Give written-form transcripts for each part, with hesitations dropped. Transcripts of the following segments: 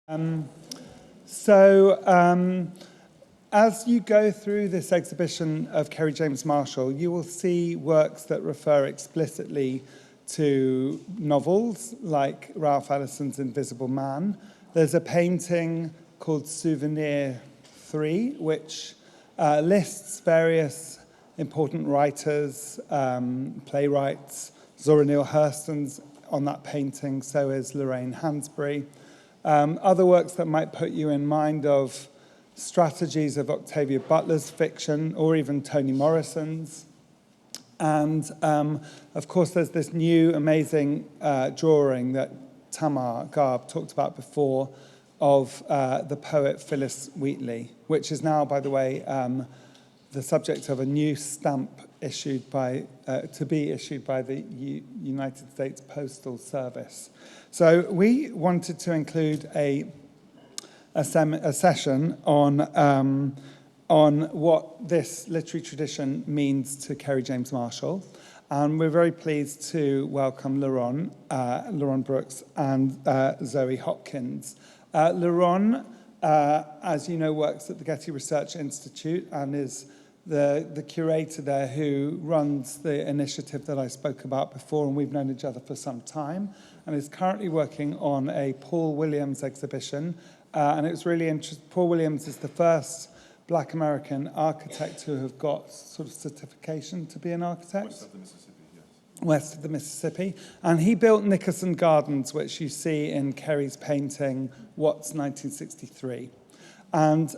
As you go through this exhibition of Kerry James Marshall, you will see works that refer explicitly to novels, like Ralph Ellison's Invisible Man. There's a painting called Souvenir 3, which lists various important writers, playwrights. Zora Neale Hurston's on that painting, so is Lorraine Hansberry. Other works that might put you in mind of strategies of Octavia Butler's fiction, or even Toni Morrison's. And of course, there's this new amazing drawing that Tamar Garb talked about before of the poet Phillis Wheatley, which is now, by the way, the subject of a new stamp issued to be issued by the United States Postal Service. So we wanted to include a session on what this literary tradition means to Kerry James Marshall. And we're very pleased to welcome LeRonn Brooks and Zoë Hopkins. LeRonn, as you know, works at the Getty Research Institute and is the curator there who runs the initiative that I spoke about before, and we've known each other for some time, and is currently working on a Paul Williams exhibition. And it was really interesting. Paul Williams is the first Black American architect who have got sort of certification to be an architect. West of the Mississippi, yes. West of the Mississippi. And he built Nickerson Gardens, which you see in Kerry's painting, Watts 1963. And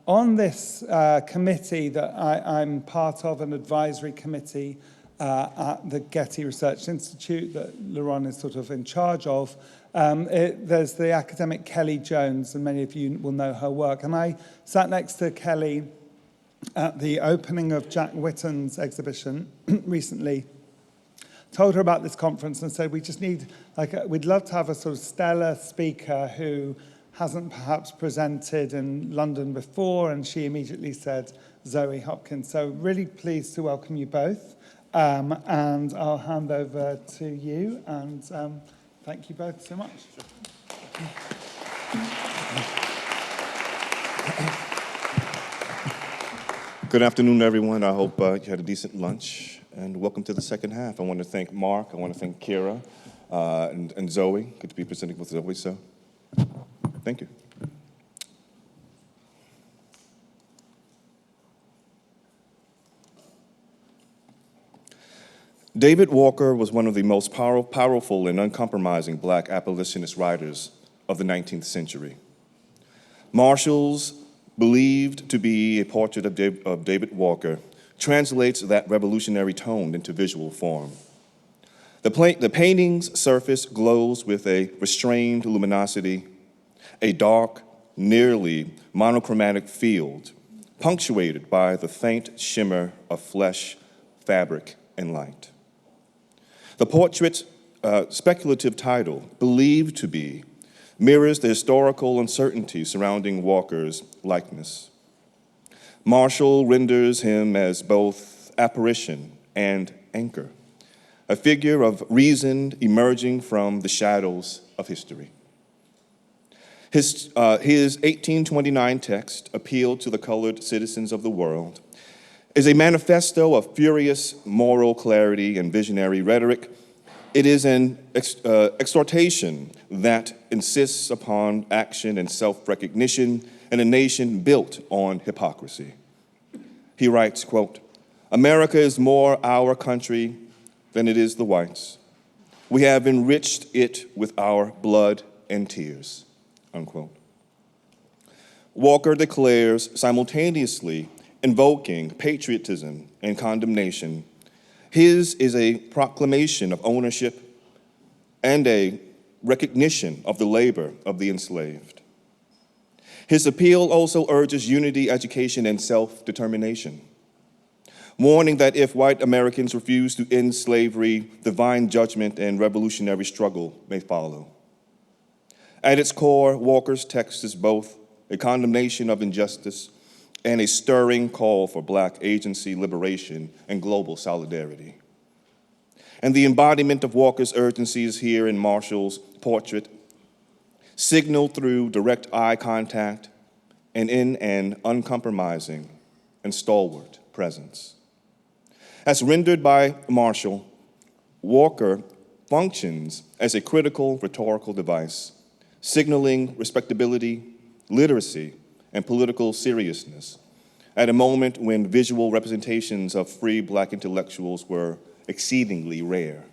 on this committee that I'm part of, an advisory committee at the Getty Research Institute that LeRonn is sort of in charge of, there's the academic Kelly Jones, and many of you will know her work. And I sat next to Kelly at the opening of Jack Whitton's exhibition recently, told her about this conference and said, we just need, we'd love to have a sort of stellar speaker who hasn't perhaps presented in London before, and she immediately said Zoë Hopkins. So really pleased to welcome you both. And I'll hand over to you, and thank you both so much. Good afternoon, everyone. I hope you had a decent lunch, and welcome to the second half. I want to thank Mark, I want to thank Kira, and Zoe. Good to be presenting with Zoe, so thank you. David Walker was one of the most powerful and uncompromising Black abolitionist writers of the 19th century. Marshall's believed to be a portrait of David Walker translates that revolutionary tone into visual form. The painting's surface glows with a restrained luminosity, a dark, nearly monochromatic field, punctuated by the faint shimmer of flesh, fabric, and light. The portrait's speculative title, Believed to Be, mirrors the historical uncertainty surrounding Walker's likeness. Marshall renders him as both apparition and anchor, a figure of reason emerging from the shadows of history. His 1829 text, Appeal to the Colored Citizens of the World, is a manifesto of furious moral clarity and visionary rhetoric. It is an exhortation that insists upon action and self-recognition in a nation built on hypocrisy. He writes, quote, "America is more our country than it is the whites. We have enriched it with our blood and tears," unquote. Walker declares simultaneously invoking patriotism and condemnation. His is a proclamation of ownership and a recognition of the labor of the enslaved. His appeal also urges unity, education, and self-determination, warning that if white Americans refuse to end slavery, divine judgment and revolutionary struggle may follow. At its core, Walker's text is both a condemnation of injustice and a stirring call for Black agency, liberation, and global solidarity. And the embodiment of Walker's urgency is here in Marshall's portrait, signaled through direct eye contact and in an uncompromising and stalwart presence. As rendered by Marshall, Walker functions as a critical rhetorical device, signaling respectability, literacy, and political seriousness at a moment when visual representations of free Black intellectuals were exceedingly rare.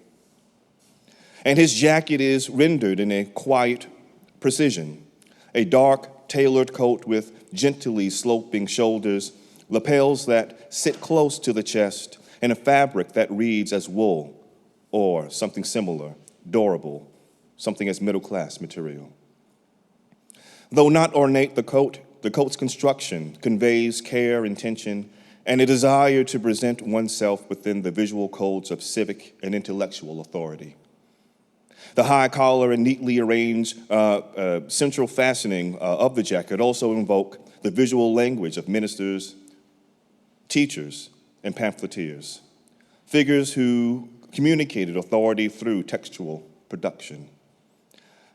And his jacket is rendered in a quiet precision, a dark, tailored coat with gently sloping shoulders, lapels that sit close to the chest, and a fabric that reads as wool or something similar, durable, something as middle-class material. Though not ornate, the coat's construction conveys care, intention, and a desire to present oneself within the visual codes of civic and intellectual authority. The high collar and neatly arranged central fastening of the jacket also invoke the visual language of ministers, teachers, and pamphleteers, figures who communicated authority through textual production.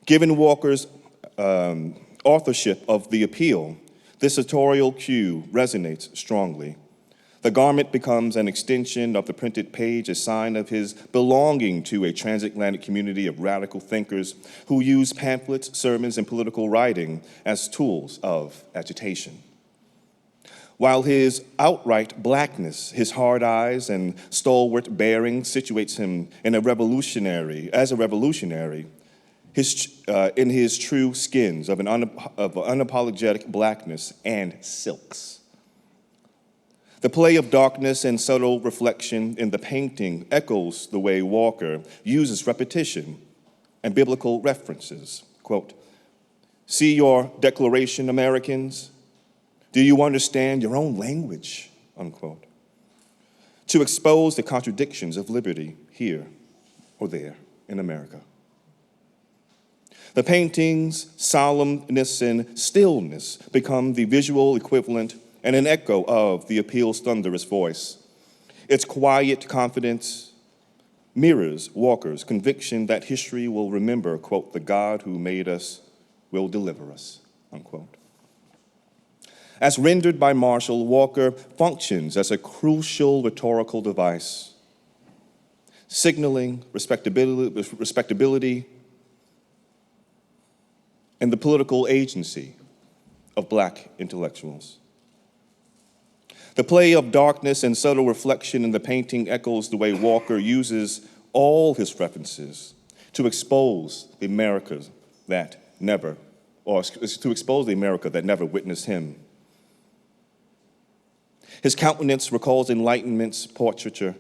Given Walker's authorship of The Appeal, this sartorial cue resonates strongly. The garment becomes an extension of the printed page, a sign of his belonging to a transatlantic community of radical thinkers who use pamphlets, sermons, and political writing as tools of agitation. While his outright Blackness, his hard eyes, and stalwart bearing situates him as a revolutionary, in his true skins of unapologetic Blackness and silks. The play of darkness and subtle reflection in the painting echoes the way Walker uses repetition and biblical references. Quote, "See your Declaration, Americans? Do you understand your own language?" Unquote. To expose the contradictions of liberty here or there in America. The painting's solemnness and stillness become the visual equivalent and an echo of The Appeal's thunderous voice. Its quiet confidence mirrors Walker's conviction that history will remember, quote, "the God who made us will deliver us," unquote. As rendered by Marshall, Walker functions as a crucial rhetorical device, signaling respectability and the political agency of Black intellectuals. The play of darkness and subtle reflection in the painting echoes the way Walker uses all his references to expose the America that never witnessed him. His countenance recalls Enlightenment's portraiture,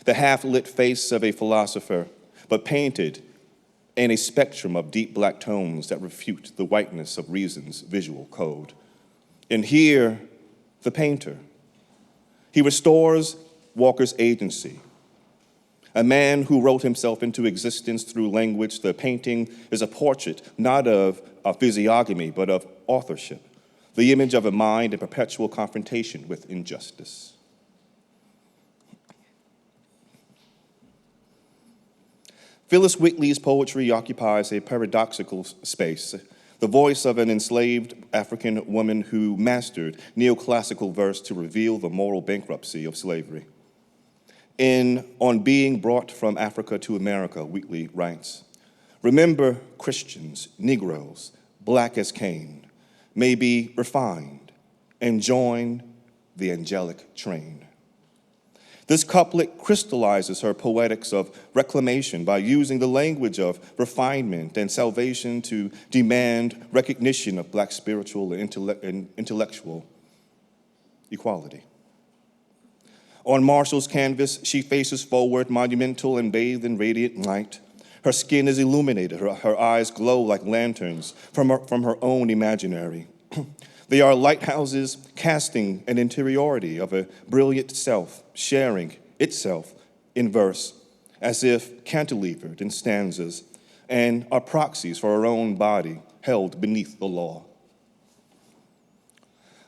the half-lit face of a philosopher, but painted in a spectrum of deep Black tones that refute the whiteness of reason's visual code. And here, the painter. He restores Walker's agency. A man who wrote himself into existence through language, the painting is a portrait not of a physiognomy, but of authorship, the image of a mind in perpetual confrontation with injustice. Phillis Wheatley's poetry occupies a paradoxical space, the voice of an enslaved African woman who mastered neoclassical verse to reveal the moral bankruptcy of slavery. On Being Brought from Africa to America, Wheatley writes, "Remember, Christians, Negroes, Black as Cain, may be refined and join the angelic train." This couplet crystallizes her poetics of reclamation by using the language of refinement and salvation to demand recognition of Black spiritual and intellectual equality. On Marshall's canvas, she faces forward, monumental and bathed in radiant light. Her skin is illuminated, her eyes glow like lanterns from her own imaginary. They are lighthouses casting an interiority of a brilliant self, sharing itself in verse, as if cantilevered in stanzas, and are proxies for her own body held beneath the law.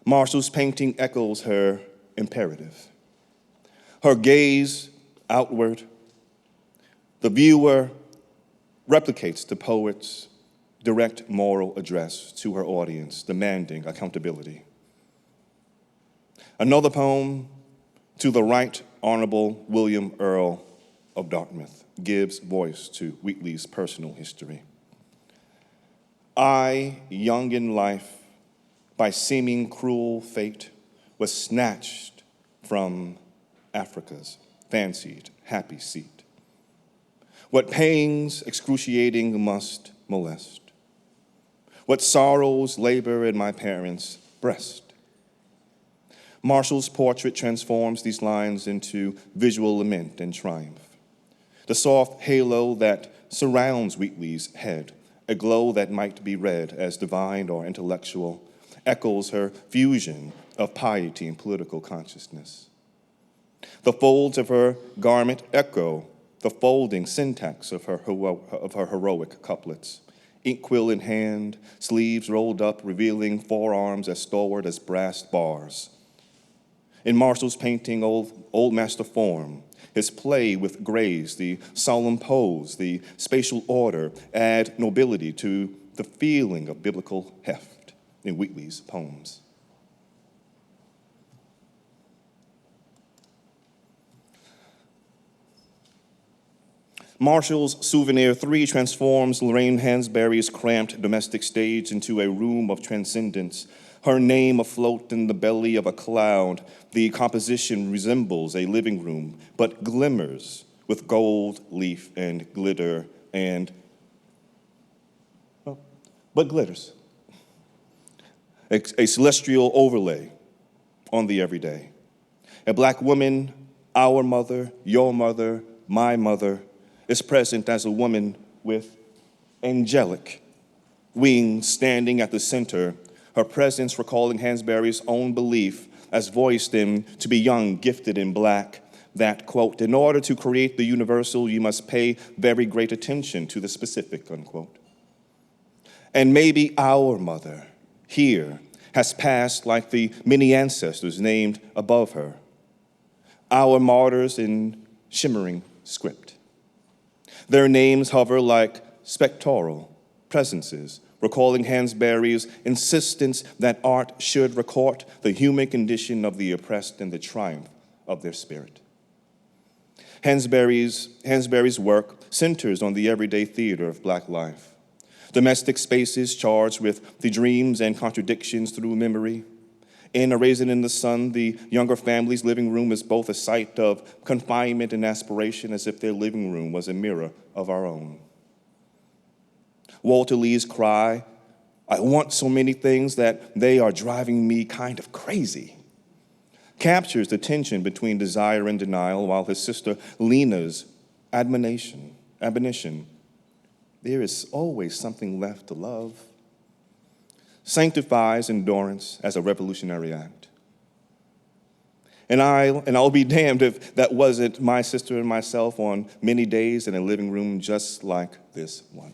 Marshall's painting echoes her imperative. Her gaze outward, the viewer replicates the poet's direct moral address to her audience, demanding accountability. Another poem, To the Right Honorable William Earl of Dartmouth, gives voice to Wheatley's personal history. I, young in life, by seeming cruel fate, was snatched from Africa's fancied happy seat. What pangs excruciating must molest, what sorrows labor in my parents' breast. Marshall's portrait transforms these lines into visual lament and triumph. The soft halo that surrounds Wheatley's head, a glow that might be read as divine or intellectual, echoes her fusion of piety and political consciousness. The folds of her garment echo the folding syntax of her heroic couplets. Inkwell in hand, sleeves rolled up, revealing forearms as stalwart as brass bars. In Marshall's painting, Old Master Form, his play with grace, the solemn pose, the spatial order add nobility to the feeling of biblical heft in Wheatley's poems. Marshall's Souvenir 3 transforms Lorraine Hansberry's cramped domestic stage into a room of transcendence, her name afloat in the belly of a cloud. The composition resembles a living room, but glimmers with gold, leaf, and glitter, but glitters. A celestial overlay on the everyday. A Black woman, our mother, your mother, my mother, is present as a woman with angelic wings standing at the center, her presence recalling Hansberry's own belief as voiced in To Be Young, Gifted in Black, that, quote, in order to create the universal, you must pay very great attention to the specific, unquote. And maybe our mother here has passed like the many ancestors named above her, our martyrs in shimmering script. Their names hover like spectral presences, recalling Hansberry's insistence that art should record the human condition of the oppressed and the triumph of their spirit. Hansberry's work centers on the everyday theater of Black life, domestic spaces charged with the dreams and contradictions through memory. In A Raisin in the Sun, the younger family's living room is both a site of confinement and aspiration, as if their living room was a mirror of our own. Walter Lee's cry, I want so many things that they are driving me kind of crazy, captures the tension between desire and denial, while his sister Lena's admonition, there is always something left to love, sanctifies endurance as a revolutionary act. And I'll be damned if that wasn't my sister and myself on many days in a living room just like this one.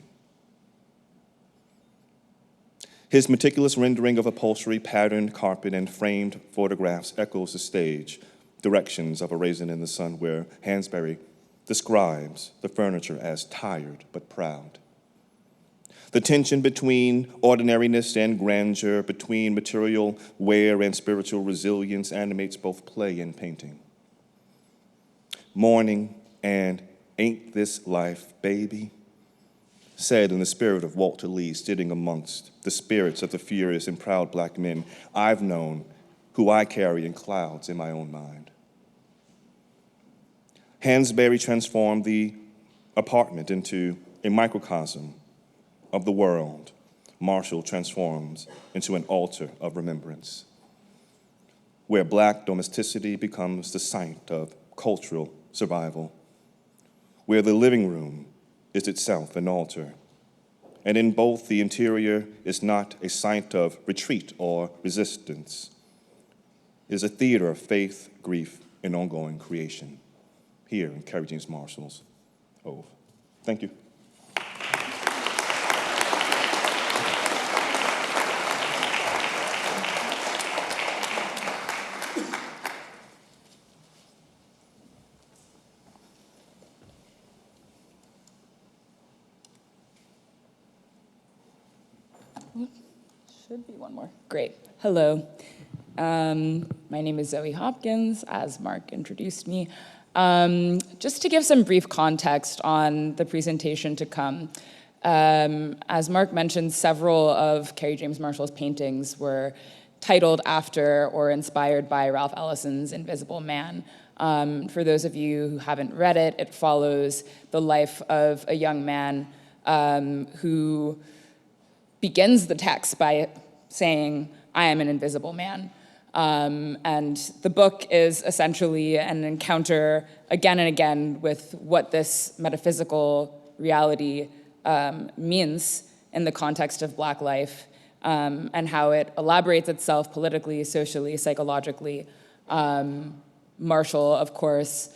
His meticulous rendering of upholstery, patterned carpet, and framed photographs echoes the stage directions of A Raisin in the Sun, where Hansberry describes the furniture as tired but proud. The tension between ordinariness and grandeur, between material wear and spiritual resilience, animates both play and painting. Mourning and ain't this life, baby, said in the spirit of Walter Lee, sitting amongst the spirits of the furious and proud Black men I've known, who I carry in clouds in my own mind. Hansberry transformed the apartment into a microcosm of the world. Marshall transforms into an altar of remembrance, where Black domesticity becomes the site of cultural survival, where the living room is itself an altar. And in both, the interior is not a site of retreat or resistance. It is a theater of faith, grief, and ongoing creation, here in Kerry James Marshall's Ove. Thank you. Should be one more. Great. Hello. My name is Zoë Hopkins, as Mark introduced me. Just to give some brief context on the presentation to come, as Mark mentioned, several of Kerry James Marshall's paintings were titled after or inspired by Ralph Ellison's Invisible Man. For those of you who haven't read it, it follows the life of a young man who begins the text by saying, "I am an invisible man." And the book is essentially an encounter again and again with what this metaphysical reality means in the context of Black life, and how it elaborates itself politically, socially, psychologically. Marshall, of course,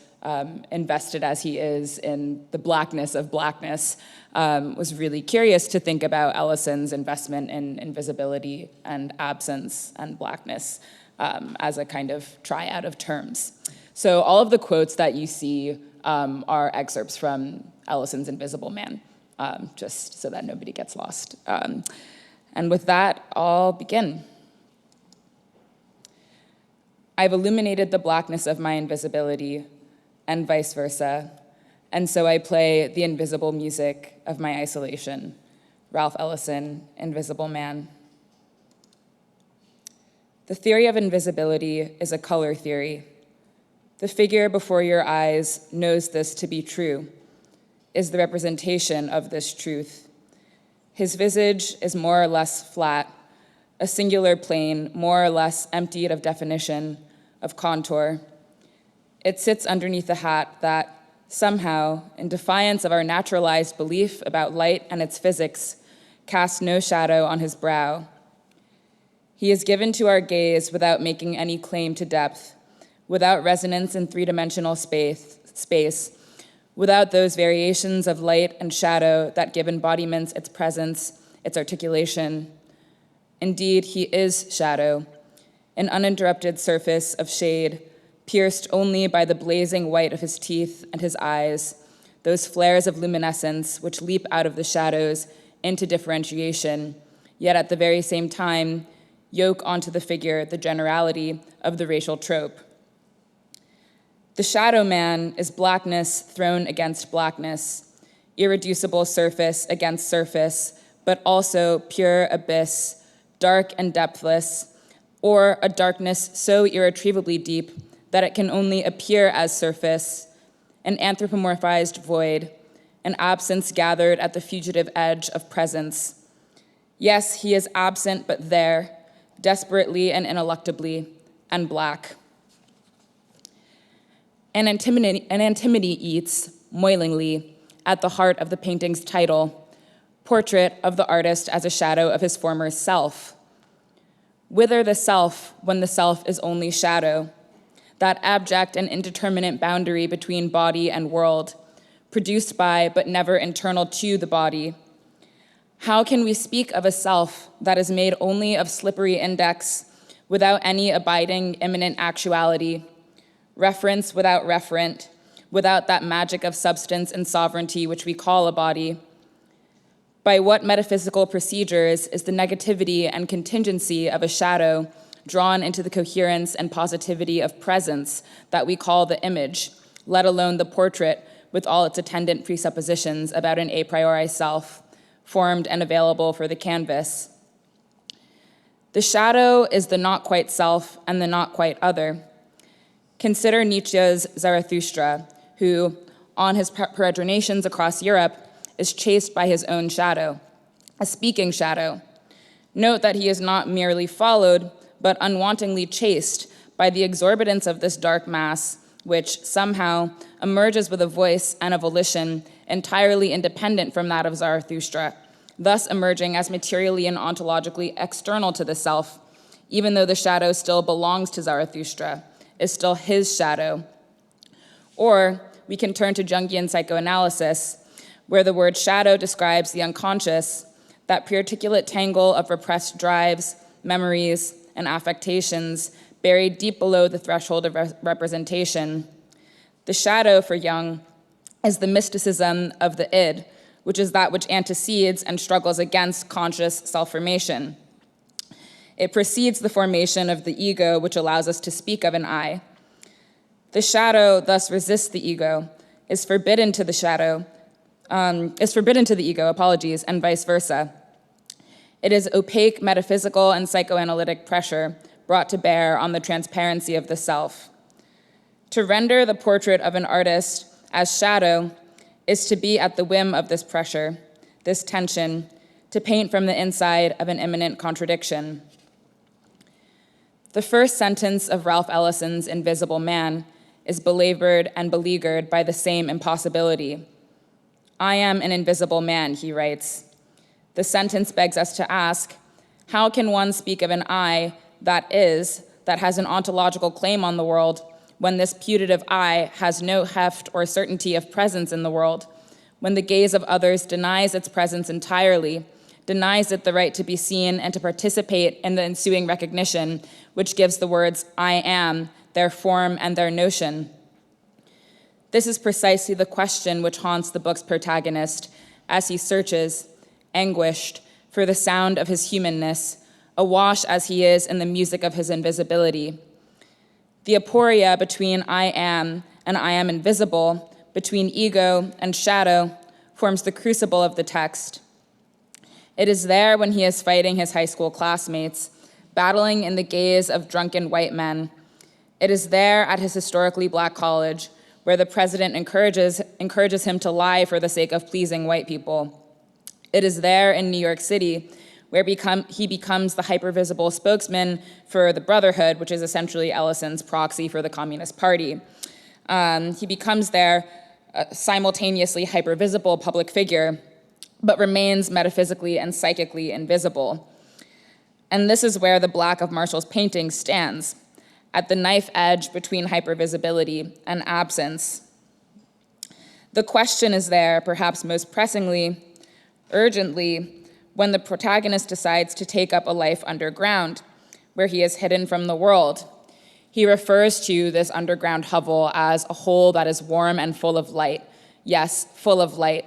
invested as he is in the Blackness of Blackness, was really curious to think about Ellison's investment in invisibility and absence and Blackness as a kind of triad of terms. So all of the quotes that you see are excerpts from Ellison's Invisible Man, just so that nobody gets lost. And with that, I'll begin. I've illuminated the blackness of my invisibility, and vice versa, and so I play the invisible music of my isolation. Ralph Ellison, Invisible Man. The theory of invisibility is a color theory. The figure before your eyes knows this to be true, is the representation of this truth. His visage is more or less flat, a singular plane more or less emptied of definition, of contour. It sits underneath a hat that, somehow, in defiance of our naturalized belief about light and its physics, casts no shadow on his brow. He is given to our gaze without making any claim to depth, without resonance in three-dimensional space, without those variations of light and shadow that give embodiments its presence, its articulation. Indeed, he is shadow, an uninterrupted surface of shade, pierced only by the blazing white of his teeth and his eyes, those flares of luminescence which leap out of the shadows into differentiation, yet at the very same time, yoke onto the figure the generality of the racial trope. The shadow man is blackness thrown against blackness, irreducible surface against surface, but also pure abyss, dark and depthless, or a darkness so irretrievably deep that it can only appear as surface, an anthropomorphized void, an absence gathered at the fugitive edge of presence. Yes, he is absent, but there, desperately and ineluctably, and black. An antimaty eats, moilingly, at the heart of the painting's title, Portrait of the Artist as a Shadow of His Former Self. Whither the self when the self is only shadow, that abject and indeterminate boundary between body and world, produced by but never internal to the body. How can we speak of a self that is made only of slippery index, without any abiding immanent actuality, reference without referent, without that magic of substance and sovereignty which we call a body? By what metaphysical procedures is the negativity and contingency of a shadow drawn into the coherence and positivity of presence that we call the image, let alone the portrait with all its attendant presuppositions about an a priori self, formed and available for the canvas? The shadow is the not quite self and the not quite other. Consider Nietzsche's Zarathustra, who, on his peregrinations across Europe, is chased by his own shadow, a speaking shadow. Note that he is not merely followed, but unwantingly chased by the exorbitance of this dark mass, which somehow emerges with a voice and a volition entirely independent from that of Zarathustra, thus emerging as materially and ontologically external to the self, even though the shadow still belongs to Zarathustra, is still his shadow. Or we can turn to Jungian psychoanalysis, where the word shadow describes the unconscious, that prearticulate tangle of repressed drives, memories, and affectations buried deep below the threshold of representation. The shadow for Jung is the mysticism of the id, which is that which antecedes and struggles against conscious self-formation. It precedes the formation of the ego, which allows us to speak of an I. The shadow thus resists the ego, is forbidden to the ego, and vice versa. It is opaque metaphysical and psychoanalytic pressure brought to bear on the transparency of the self. To render the portrait of an artist as shadow is to be at the whim of this pressure, this tension, to paint from the inside of an immanent contradiction. The first sentence of Ralph Ellison's Invisible Man is belabored and beleaguered by the same impossibility. I am an invisible man, he writes. The sentence begs us to ask, how can one speak of an I that has an ontological claim on the world, when this putative I has no heft or certainty of presence in the world, when the gaze of others denies its presence entirely, denies it the right to be seen and to participate in the ensuing recognition, which gives the words I am their form and their notion. This is precisely the question which haunts the book's protagonist as he searches, anguished, for the sound of his humanness, awash as he is in the music of his invisibility. The aporia between I am and I am invisible, between ego and shadow, forms the crucible of the text. It is there when he is fighting his high school classmates, battling in the gaze of drunken white men. It is there at his historically black college, where the president encourages him to lie for the sake of pleasing white people. It is there in New York City, where he becomes the hypervisible spokesman for the Brotherhood, which is essentially Ellison's proxy for the Communist Party. He becomes their simultaneously hypervisible public figure, but remains metaphysically and psychically invisible. And this is where the black of Marshall's painting stands, at the knife edge between hypervisibility and absence. The question is there, perhaps most pressingly, urgently, when the protagonist decides to take up a life underground, where he is hidden from the world. He refers to this underground hovel as a hole that is warm and full of light. Yes, full of light.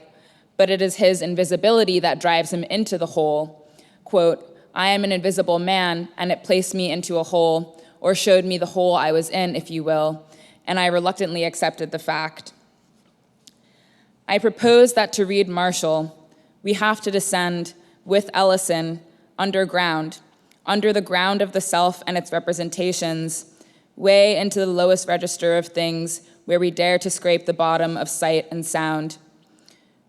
But it is his invisibility that drives him into the hole. Quote, I am an invisible man, and it placed me into a hole, or showed me the hole I was in, if you will, and I reluctantly accepted the fact. I propose that to read Marshall, we have to descend with Ellison underground, under the ground of the self and its representations, way into the lowest register of things where we dare to scrape the bottom of sight and sound.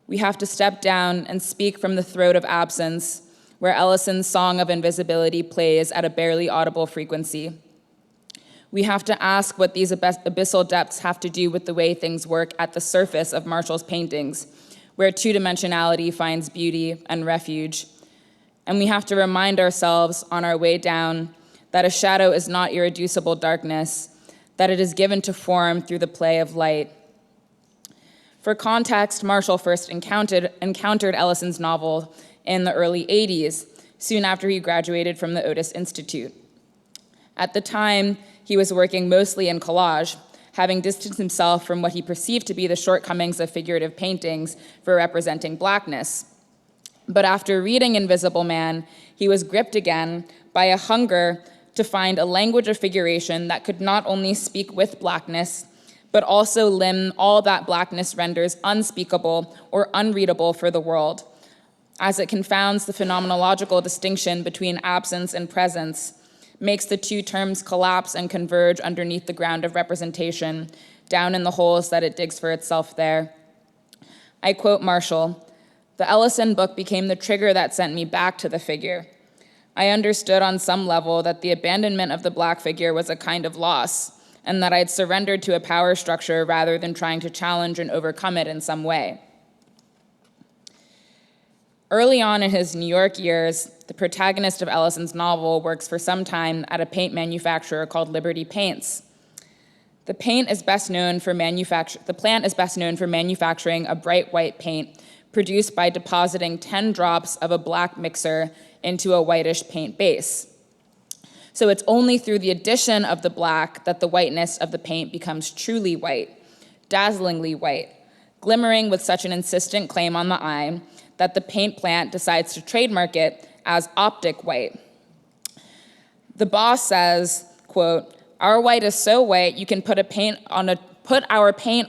We have to step down and speak from the throat of absence, where Ellison's song of invisibility plays at a barely audible frequency. We have to ask what these abyssal depths have to do with the way things work at the surface of Marshall's paintings, where two-dimensionality finds beauty and refuge. And we have to remind ourselves on our way down that a shadow is not irreducible darkness, that it is given to form through the play of light. For context, Marshall first encountered Ellison's novel in the early 80s, soon after he graduated from the Otis Institute. At the time, he was working mostly in collage, having distanced himself from what he perceived to be the shortcomings of figurative paintings for representing blackness. But after reading Invisible Man, he was gripped again by a hunger to find a language of figuration that could not only speak with blackness, but also limn all that blackness renders unspeakable or unreadable for the world, as it confounds the phenomenological distinction between absence and presence, makes the two terms collapse and converge underneath the ground of representation, down in the holes that it digs for itself there. I quote Marshall, "The Ellison book became the trigger that sent me back to the figure. I understood on some level that the abandonment of the black figure was a kind of loss, and that I'd surrendered to a power structure rather than trying to challenge and overcome it in some way." Early on in his New York years, the protagonist of Ellison's novel works for some time at a paint manufacturer called Liberty Paints. The plant is best known for manufacturing a bright white paint produced by depositing 10 drops of a black mixer into a whitish paint base. So it's only through the addition of the black that the whiteness of the paint becomes truly white, dazzlingly white, glimmering with such an insistent claim on the eye that the paint plant decides to trademark it as optic white. The boss says, quote, "Our white is so white you can put our paint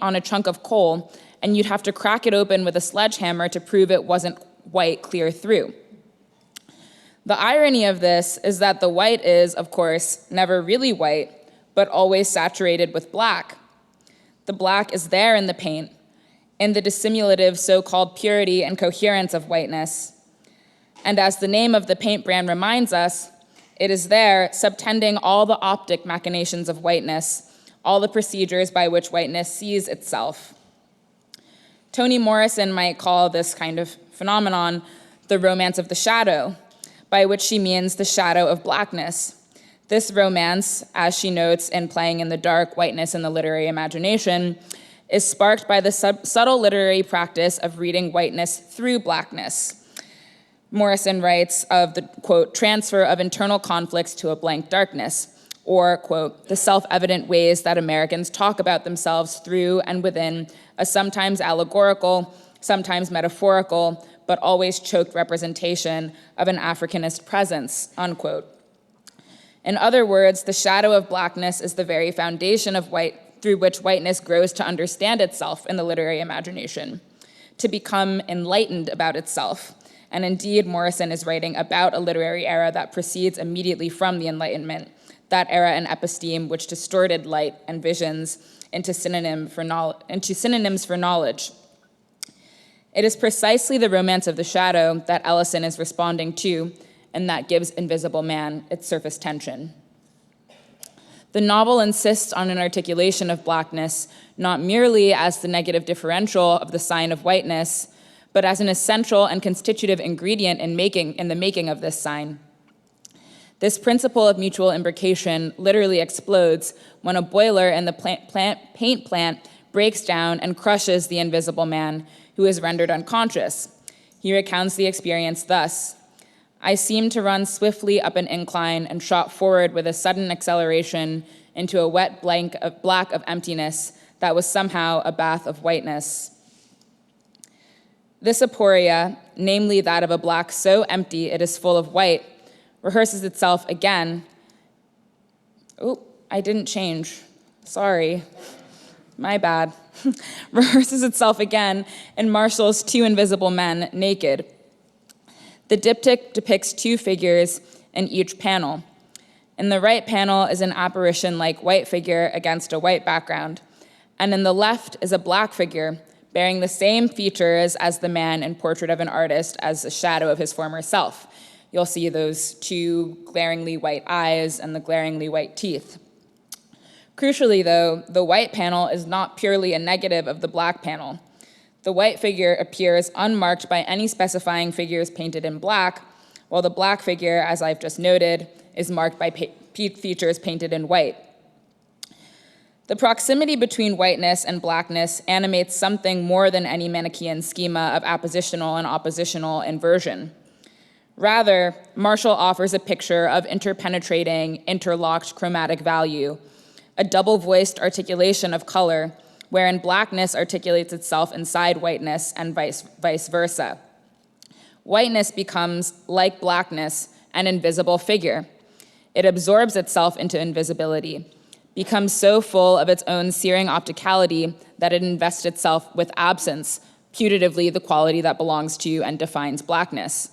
on a chunk of coal and you'd have to crack it open with a sledgehammer to prove it wasn't white clear through." The irony of this is that the white is, of course, never really white, but always saturated with black. The black is there in the paint, in the dissimulative so-called purity and coherence of whiteness. And as the name of the paint brand reminds us, it is there subtending all the optic machinations of whiteness, all the procedures by which whiteness sees itself. Toni Morrison might call this kind of phenomenon the romance of the shadow, by which she means the shadow of blackness. This romance, as she notes in Playing in the Dark, Whiteness in the Literary Imagination, is sparked by the subtle literary practice of reading whiteness through blackness. Morrison writes of the, quote, "transfer of internal conflicts to a blank darkness," or, quote, "the self-evident ways that Americans talk about themselves through and within a sometimes allegorical, sometimes metaphorical, but always choked representation of an Africanist presence," unquote. In other words, the shadow of blackness is the very foundation of white through which whiteness grows to understand itself in the literary imagination, to become enlightened about itself. And indeed, Morrison is writing about a literary era that proceeds immediately from the Enlightenment, that era and episteme which distorted light and visions into synonyms for knowledge. It is precisely the romance of the shadow that Ellison is responding to, and that gives Invisible Man its surface tension. The novel insists on an articulation of blackness, not merely as the negative differential of the sign of whiteness, but as an essential and constitutive ingredient in the making of this sign. This principle of mutual imbrication literally explodes when a boiler in the paint plant breaks down and crushes the Invisible Man, who is rendered unconscious. He recounts the experience thus: "I seemed to run swiftly up an incline and shot forward with a sudden acceleration into a wet blank of black of emptiness that was somehow a bath of whiteness." This aporia, namely that of a black so empty it is full of white, rehearses itself again. Oh, I didn't change. Sorry. My bad. Rehearses itself again in Marshall's Two Invisible Men Naked. The diptych depicts two figures in each panel. In the right panel is an apparition-like white figure against a white background, and in the left is a black figure bearing the same features as the man in Portrait of an Artist as a shadow of his former self. You'll see those two glaringly white eyes and the glaringly white teeth. Crucially, though, the white panel is not purely a negative of the black panel. The white figure appears unmarked by any specifying figures painted in black, while the black figure, as I've just noted, is marked by features painted in white. The proximity between whiteness and blackness animates something more than any Manichaean schema of appositional and oppositional inversion. Rather, Marshall offers a picture of interpenetrating, interlocked chromatic value, a double-voiced articulation of color, wherein blackness articulates itself inside whiteness and vice versa. Whiteness becomes, like blackness, an invisible figure. It absorbs itself into invisibility, becomes so full of its own searing opticality that it invests itself with absence, putatively the quality that belongs to and defines blackness.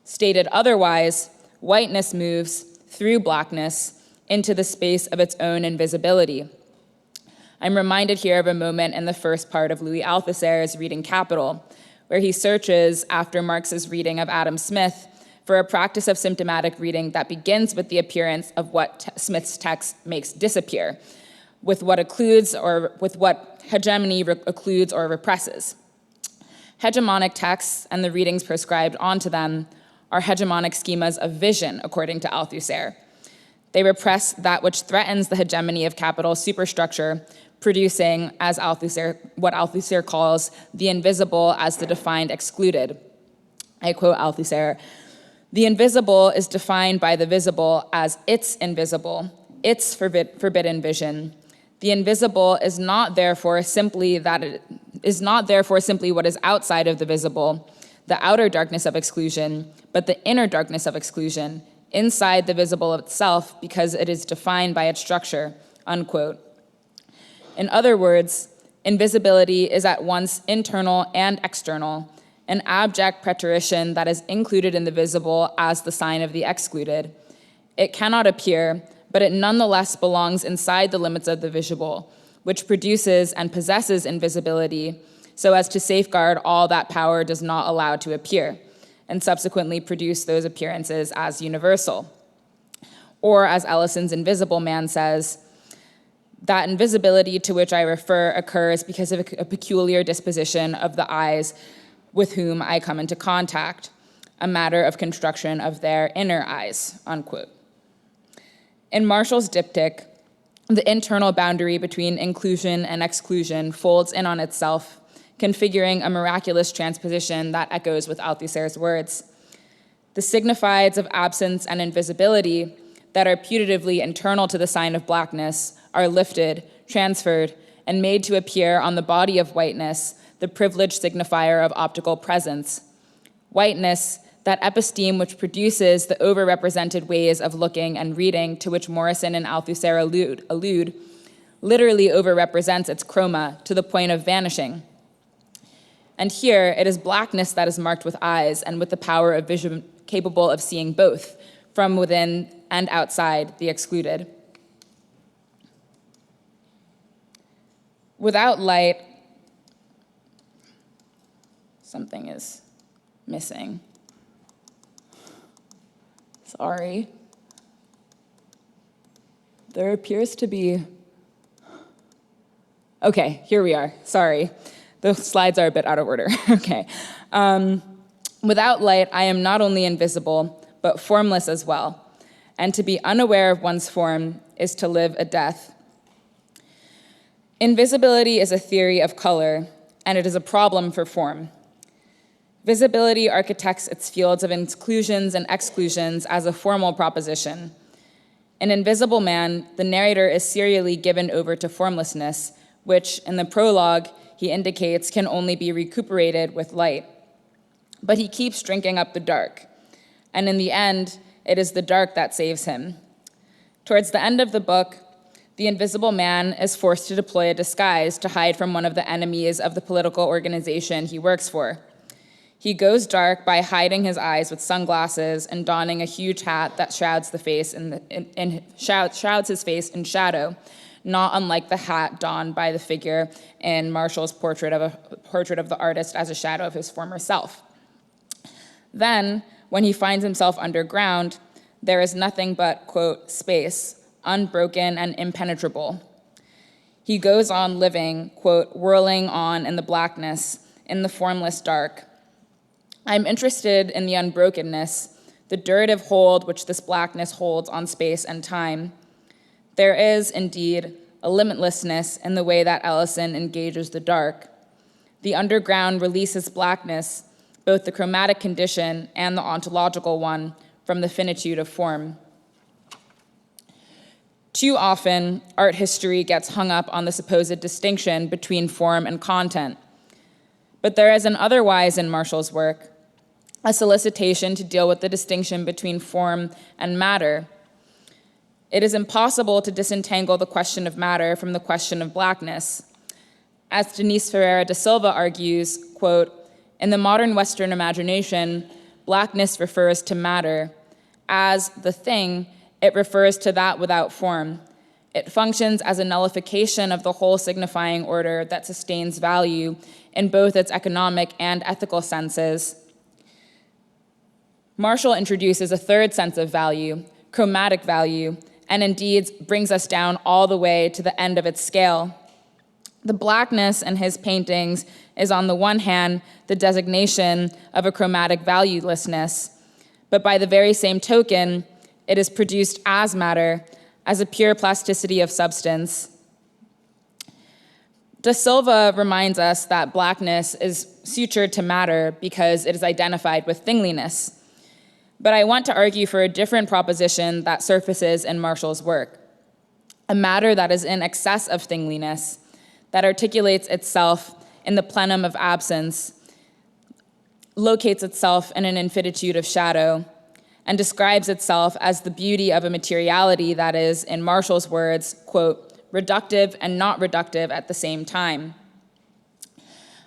Stated otherwise, whiteness moves through blackness into the space of its own invisibility. I'm reminded here of a moment in the first part of Louis Althusser's Reading Capital, where he searches, after Marx's reading of Adam Smith, for a practice of symptomatic reading that begins with the appearance of what Smith's text makes disappear, with what occludes or with what hegemony occludes or represses. Hegemonic texts and the readings prescribed onto them are hegemonic schemas of vision, according to Althusser. They repress that which threatens the hegemony of capital superstructure, producing, as what Althusser calls the invisible as the defined excluded. I quote Althusser: "The invisible is defined by the visible as its invisible, its forbidden vision. The invisible is not therefore simply that it is not therefore simply what is outside of the visible, the outer darkness of exclusion, but the inner darkness of exclusion, inside the visible itself, because it is defined by its structure, unquote. In other words, invisibility is at once internal and external, an abject preterition that is included in the visible as the sign of the excluded. It cannot appear, but it nonetheless belongs inside the limits of the visible, which produces and possesses invisibility so as to safeguard all that power does not allow to appear, and subsequently produce those appearances as universal. Or, as Ellison's Invisible Man says, that invisibility to which I refer occurs because of a peculiar disposition of the eyes with whom I come into contact, a matter of construction of their inner eyes, unquote. In Marshall's diptych, the internal boundary between inclusion and exclusion folds in on itself, configuring a miraculous transposition that echoes with Althusser's words. The signifieds of absence and invisibility that are putatively internal to the sign of blackness are lifted, transferred, and made to appear on the body of whiteness, the privileged signifier of optical presence. Whiteness, that episteme which produces the overrepresented ways of looking and reading to which Morrison and Althusser allude, literally overrepresents its chroma to the point of vanishing. And here, it is blackness that is marked with eyes and with the power of vision capable of seeing both, from within and outside the excluded. Without light, something is missing. Sorry. There appears to be... Okay, here we are. Sorry. The slides are a bit out of order. Okay. Without light, I am not only invisible, but formless as well. And to be unaware of one's form is to live a death. Invisibility is a theory of color, and it is a problem for form. Visibility architects its fields of inclusions and exclusions as a formal proposition. In Invisible Man, the narrator is serially given over to formlessness, which, in the prologue, he indicates can only be recuperated with light. But he keeps drinking up the dark, and in the end, it is the dark that saves him. Towards the end of the book, the Invisible Man is forced to deploy a disguise to hide from one of the enemies of the political organization he works for. He goes dark by hiding his eyes with sunglasses and donning a huge hat that shrouds his face in shadow, not unlike the hat donned by the figure in Marshall's portrait of the artist as a shadow of his former self. Then, when he finds himself underground, there is nothing but, quote, space, unbroken and impenetrable. He goes on living, quote, whirling on in the blackness, in the formless dark. I'm interested in the unbrokenness, the durative hold which this blackness holds on space and time. There is, indeed, a limitlessness in the way that Ellison engages the dark. The underground releases blackness, both the chromatic condition and the ontological one, from the finitude of form. Too often, art history gets hung up on the supposed distinction between form and content. But there is an otherwise in Marshall's work, a solicitation to deal with the distinction between form and matter. It is impossible to disentangle the question of matter from the question of blackness. As Denise Ferreira da Silva argues, quote, in the modern Western imagination, blackness refers to matter. As the thing, it refers to that without form. It functions as a nullification of the whole signifying order that sustains value in both its economic and ethical senses. Marshall introduces a third sense of value, chromatic value, and indeed brings us down all the way to the end of its scale. The blackness in his paintings is on the one hand the designation of a chromatic valuelessness, but by the very same token, it is produced as matter, as a pure plasticity of substance. Da Silva reminds us that blackness is sutured to matter because it is identified with thingliness. But I want to argue for a different proposition that surfaces in Marshall's work, a matter that is in excess of thingliness, that articulates itself in the plenum of absence, locates itself in an infinitude of shadow, and describes itself as the beauty of a materiality that is, in Marshall's words, quote, reductive and not reductive at the same time.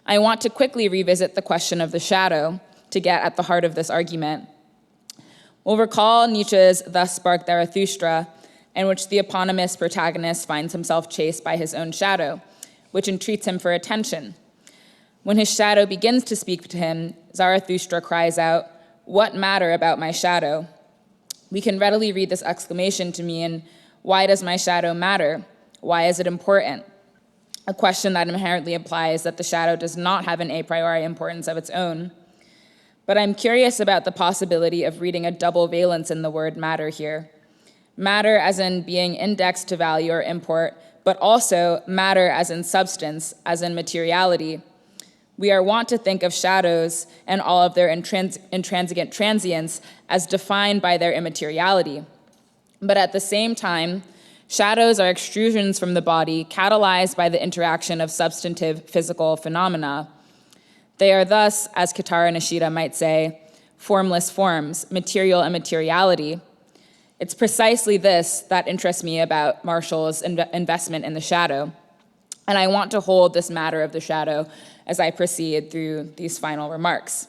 I want to quickly revisit the question of the shadow to get at the heart of this argument. We'll recall Nietzsche's Thus Spark Zarathustra, in which the eponymous protagonist finds himself chased by his own shadow, which entreats him for attention. When his shadow begins to speak to him, Zarathustra cries out, "What matter about my shadow?" We can readily read this exclamation to mean, why does my shadow matter? Why is it important? A question that inherently implies that the shadow does not have an a priori importance of its own. But I'm curious about the possibility of reading a double valence in the word matter here. Matter as in being indexed to value or import, but also matter as in substance, as in materiality. We are wont to think of shadows and all of their intransigent transience as defined by their immateriality. But at the same time, shadows are extrusions from the body catalyzed by the interaction of substantive physical phenomena. They are thus, as Kitara Nishida might say, formless forms, material and materiality. It's precisely this that interests me about Marshall's investment in the shadow. And I want to hold this matter of the shadow as I proceed through these final remarks.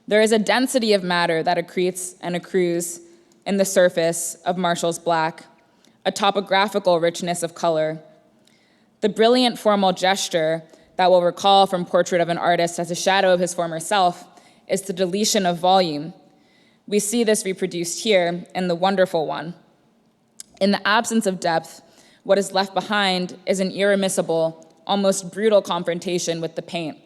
There is a density of matter that accretes and accrues in the surface of Marshall's black, a topographical richness of color. The brilliant formal gesture that we'll recall from Portrait of an Artist as a shadow of his former self is the deletion of volume. We see this reproduced here in the wonderful one. In the absence of depth, what is left behind is an irremissible, almost brutal confrontation with the paint,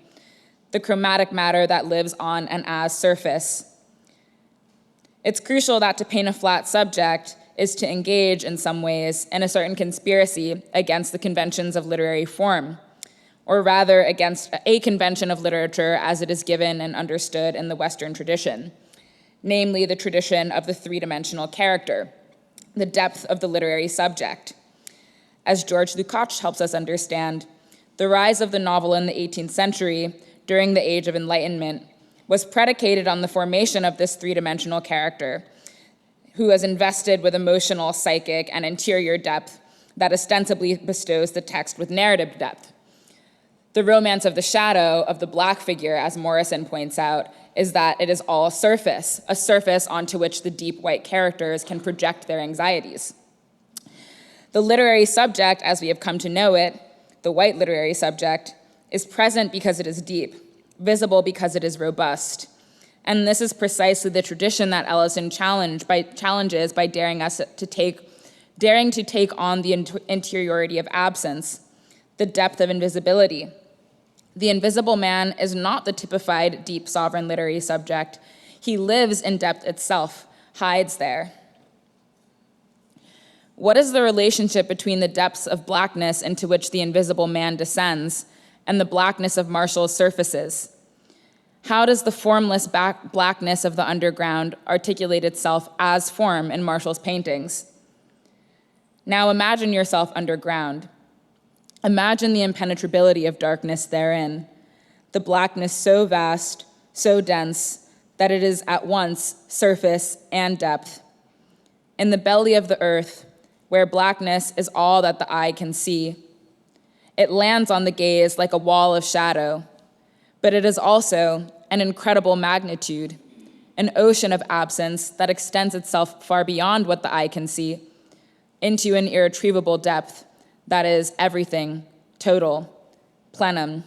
the chromatic matter that lives on and as surface. It's crucial that to paint a flat subject is to engage in some ways in a certain conspiracy against the conventions of literary form, or rather against a convention of literature as it is given and understood in the Western tradition, namely the tradition of the three-dimensional character, the depth of the literary subject. As George Lukács helps us understand, the rise of the novel in the 18th century, during the Age of Enlightenment, was predicated on the formation of this three-dimensional character, who is invested with emotional, psychic, and interior depth that ostensibly bestows the text with narrative depth. The romance of the shadow of the black figure, as Morrison points out, is that it is all surface, a surface onto which the deep white characters can project their anxieties. The literary subject, as we have come to know it, the white literary subject, is present because it is deep, visible because it is robust. And this is precisely the tradition that Ellison challenges by daring to take on the interiority of absence, the depth of invisibility. The invisible man is not the typified deep sovereign literary subject. He lives in depth itself, hides there. What is the relationship between the depths of blackness into which the invisible man descends and the blackness of Marshall's surfaces? How does the formless blackness of the underground articulate itself as form in Marshall's paintings? Now imagine yourself underground. Imagine the impenetrability of darkness therein, the blackness so vast, so dense, that it is at once surface and depth. In the belly of the earth, where blackness is all that the eye can see, it lands on the gaze like a wall of shadow, but it is also an incredible magnitude, an ocean of absence that extends itself far beyond what the eye can see, into an irretrievable depth that is everything, total, plenum.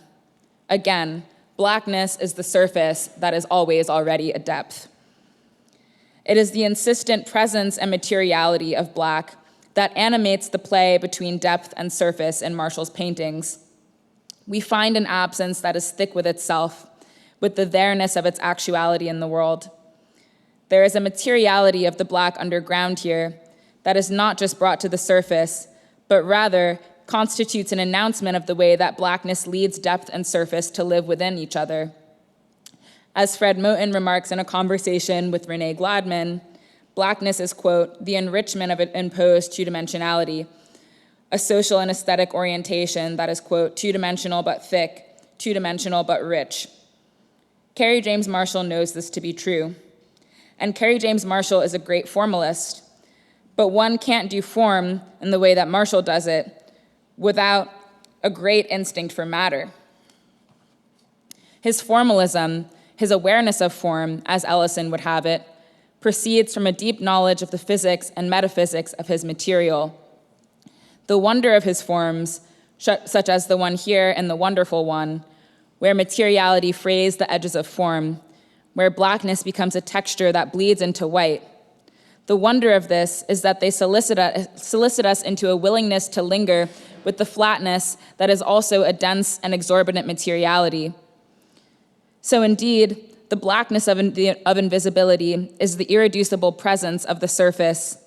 Again, blackness is the surface that is always already a depth. It is the insistent presence and materiality of black that animates the play between depth and surface in Marshall's paintings. We find an absence that is thick with itself, with the there-ness of its actuality in the world. There is a materiality of the black underground here that is not just brought to the surface, but rather constitutes an announcement of the way that blackness leads depth and surface to live within each other. As Fred Moten remarks in a conversation with Renee Gladman, blackness is, quote, the enrichment of an imposed two-dimensionality, a social and aesthetic orientation that is, quote, two-dimensional but thick, two-dimensional but rich. Kerry James Marshall knows this to be true. And Kerry James Marshall is a great formalist, but one can't do form in the way that Marshall does it without a great instinct for matter. His formalism, his awareness of form, as Ellison would have it, proceeds from a deep knowledge of the physics and metaphysics of his material. The wonder of his forms, such as the one here and the wonderful one, where materiality frays the edges of form, where blackness becomes a texture that bleeds into white. The wonder of this is that they solicit us into a willingness to linger with the flatness that is also a dense and exorbitant materiality. So indeed, the blackness of invisibility is the irreducible presence of the surface,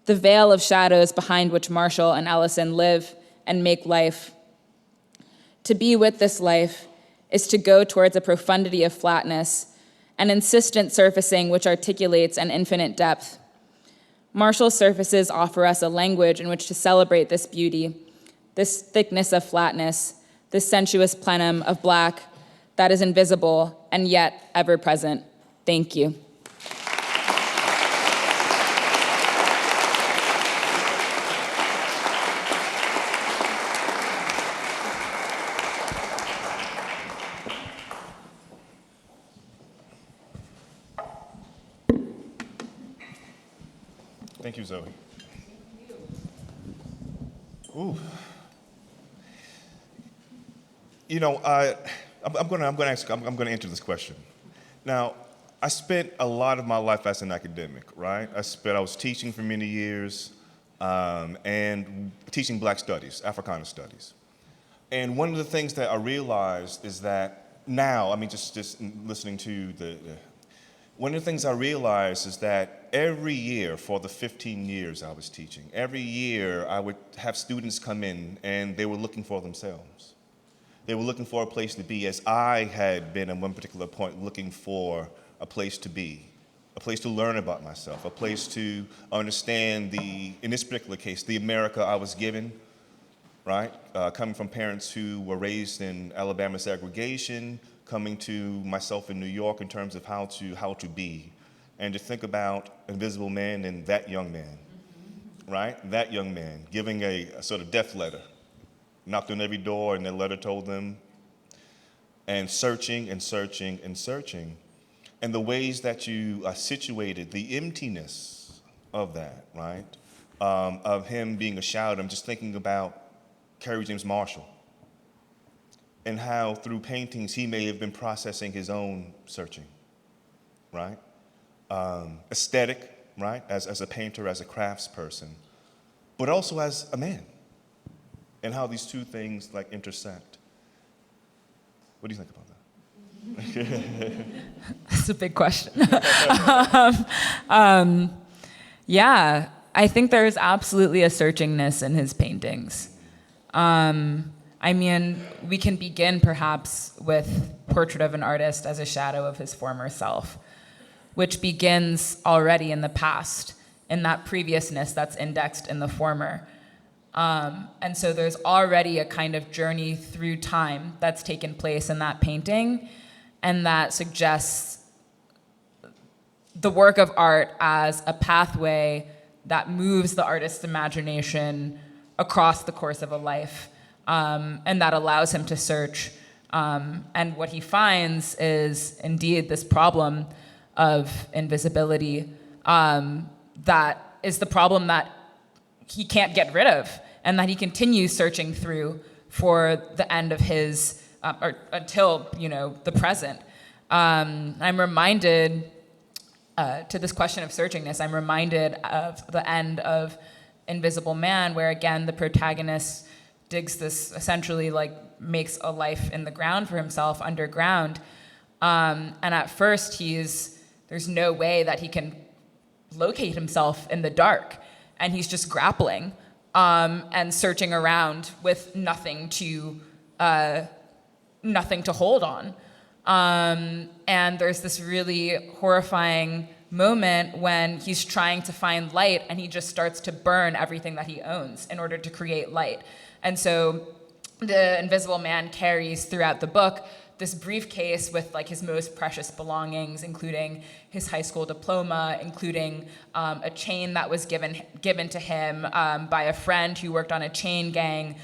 the veil of shadows behind which Marshall and Ellison live and make life. To be with this life is to go towards a profundity of flatness, an insistent surfacing which articulates an infinite depth. Marshall's surfaces offer us a language in which to celebrate this beauty, this thickness of flatness, this sensuous plenum of black that is invisible and yet ever present. Thank you. Thank you, Zoe. Ooh. You know, I'm going to answer this question. Now, I spent a lot of my life as an academic, right? I was teaching for many years and teaching Black studies, Africana studies. And one of the things that I realized is that now, I mean, just listening to one of the things I realized is that every year for the 15 years I was teaching, every year I would have students come in and they were looking for themselves. They were looking for a place to be, as I had been at one particular point looking for a place to be, a place to learn about myself, a place to understand in this particular case, the America I was given, right? Coming from parents who were raised in Alabama segregation, coming to myself in New York in terms of how to be, and to think about Invisible Man and that young man, right? That young man giving a sort of death letter, knocked on every door and the letter told them, and searching and searching and searching. And the ways that you situated the emptiness of that, right? Of him being a shadow. I'm just thinking about Kerry James Marshall and how through paintings he may have been processing his own searching, right? Aesthetic, right? As a painter, as a craftsperson, but also as a man, and how these two things like intersect. What do you think about that? That's a big question. Yeah, I think there's absolutely a searchingness in his paintings. I mean, we can begin perhaps with Portrait of an Artist as a shadow of his former self, which begins already in the past, in that previousness that's indexed in the former. And so there's already a kind of journey through time that's taken place in that painting, and that suggests the work of art as a pathway that moves the artist's imagination across the course of a life, and that allows him to search. And what he finds is indeed this problem of invisibility, that is the problem that he can't get rid of, and that he continues searching through for the end of his, or until, the present. I'm reminded, to this question of searchingness, I'm reminded of the end of Invisible Man, where again, the protagonist digs this, essentially makes a life in the ground for himself, underground. And at first there's no way that he can locate himself in the dark. And he's just grappling and searching around with nothing to hold on. And there's this really horrifying moment when he's trying to find light and he just starts to burn everything that he owns in order to create light. And so the Invisible Man carries throughout the book this briefcase with like his most precious belongings, including his high school diploma, including a chain that was given to him by a friend who worked on a chain gang,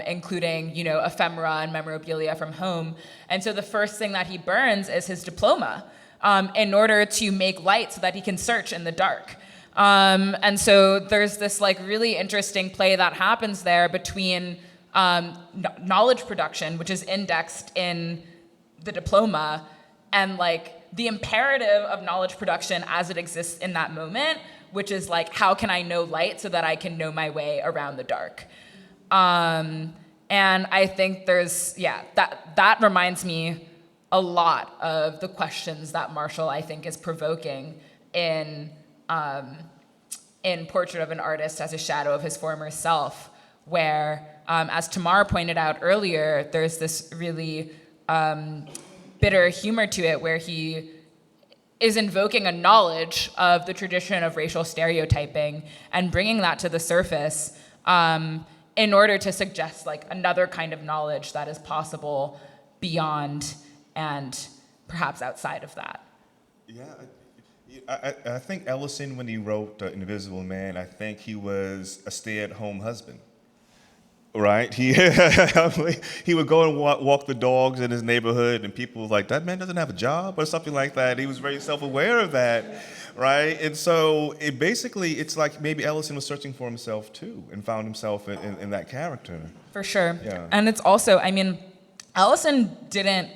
including, you know, ephemera and memorabilia from home. And so the first thing that he burns is his diploma in order to make light so that he can search in the dark. And so there's this like really interesting play that happens there between knowledge production, which is indexed in the diploma, and like the imperative of knowledge production as it exists in that moment, which is like, how can I know light so that I can know my way around the dark? And I think that reminds me a lot of the questions that Marshall, I think, is provoking in Portrait of an Artist as a Shadow of His Former Self, where, as Tamar pointed out earlier, there's this really bitter humor to it where he is invoking a knowledge of the tradition of racial stereotyping and bringing that to the surface in order to suggest like another kind of knowledge that is possible beyond and perhaps outside of that. Yeah, I think Ellison, when he wrote Invisible Man, I think he was a stay-at-home husband. Right, he would go and walk the dogs in his neighborhood, and people were like, "That man doesn't have a job," or something like that. He was very self-aware of that, right? And so it's like maybe Ellison was searching for himself too, and found himself in that character. For sure. Yeah. And it's also, I mean, Ellison didn't.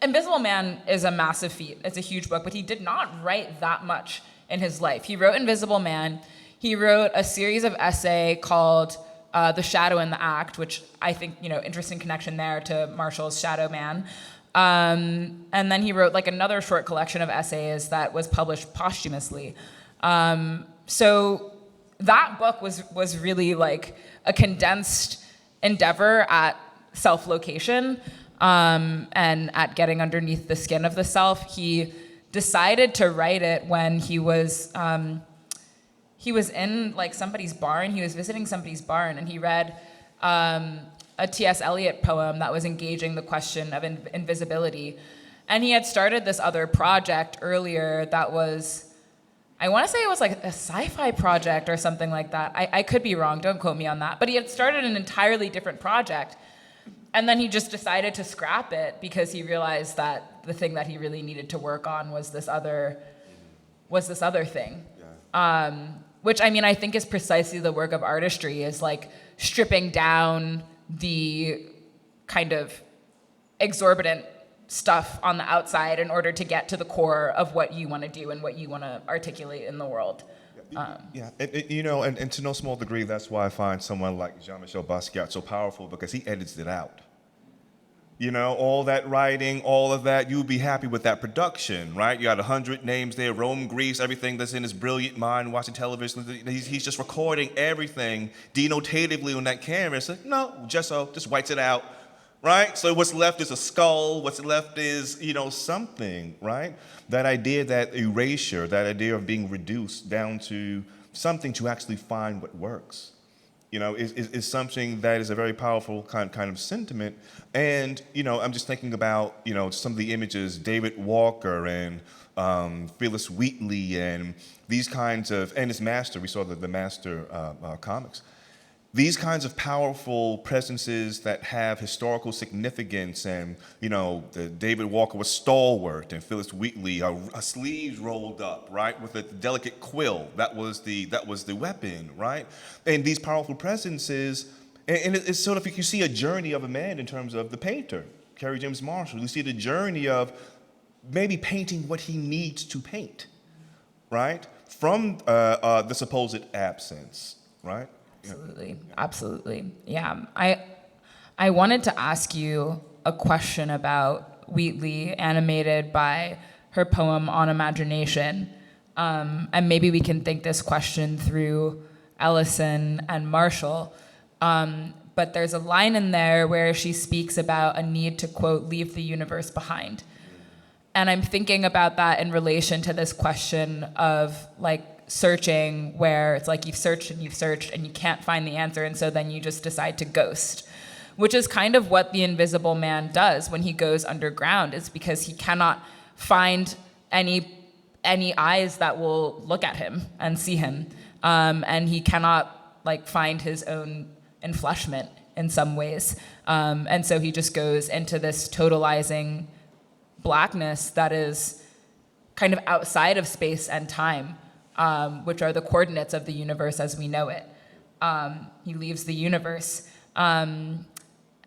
Invisible Man is a massive feat. It's a huge book, but he did not write that much in his life. He wrote Invisible Man. He wrote a series of essays called The Shadow in the Act, which I think, you know, interesting connection there to Marshall's Shadow Man. And then he wrote like another short collection of essays that was published posthumously. So that book was really like a condensed endeavor at self-location and at getting underneath the skin of the self. He decided to write it when he was in like somebody's barn. He was visiting somebody's barn, and he read a T.S. Eliot poem that was engaging the question of invisibility. And he had started this other project earlier that was, I want to say it was like a sci-fi project or something like that. I could be wrong, don't quote me on that. But he had started an entirely different project. And then he just decided to scrap it because he realized that the thing that he really needed to work on was this other thing. Yeah. Which, I mean, I think is precisely the work of artistry, is like stripping down the kind of exorbitant stuff on the outside in order to get to the core of what you want to do and what you want to articulate in the world. And to no small degree, that's why I find someone like Jean-Michel Basquiat so powerful, because he edits it out. You know, all that writing, all of that, you'd be happy with that production, right? You got 100 names there, Rome, Greece, everything that's in his brilliant mind, watching television. He's just recording everything denotatively on that camera. It's like, no, just whites it out, right? So what's left is a skull. What's left is, something, right? That idea, that erasure, that idea of being reduced down to something to actually find what works, is something that is a very powerful kind of sentiment. And, I'm just thinking about, some of the images, David Walker and Phillis Wheatley and these kinds of, and his master, we saw the master comics. These kinds of powerful presences that have historical significance, and the David Walker was stalwart, and Phillis Wheatley, her sleeves rolled up, right, with a delicate quill. That was the weapon, right? And these powerful presences, and it's sort of like you see a journey of a man in terms of the painter, Kerry James Marshall. You see the journey of maybe painting what he needs to paint, right, from the supposed absence, right? Absolutely. Yeah. I wanted to ask you a question about Wheatley, animated by her poem On Imagination. And maybe we can think this question through Ellison and Marshall. But there's a line in there where she speaks about a need to, quote, leave the universe behind. And I'm thinking about that in relation to this question of like searching, where it's like you've searched and you can't find the answer, and so then you just decide to ghost, which is kind of what the Invisible Man does when he goes underground, is because he cannot find any eyes that will look at him and see him, and he cannot like find his own enfleshment in some ways, and so he just goes into this totalizing blackness that is kind of outside of space and time, which are the coordinates of the universe as we know it. He leaves the universe. And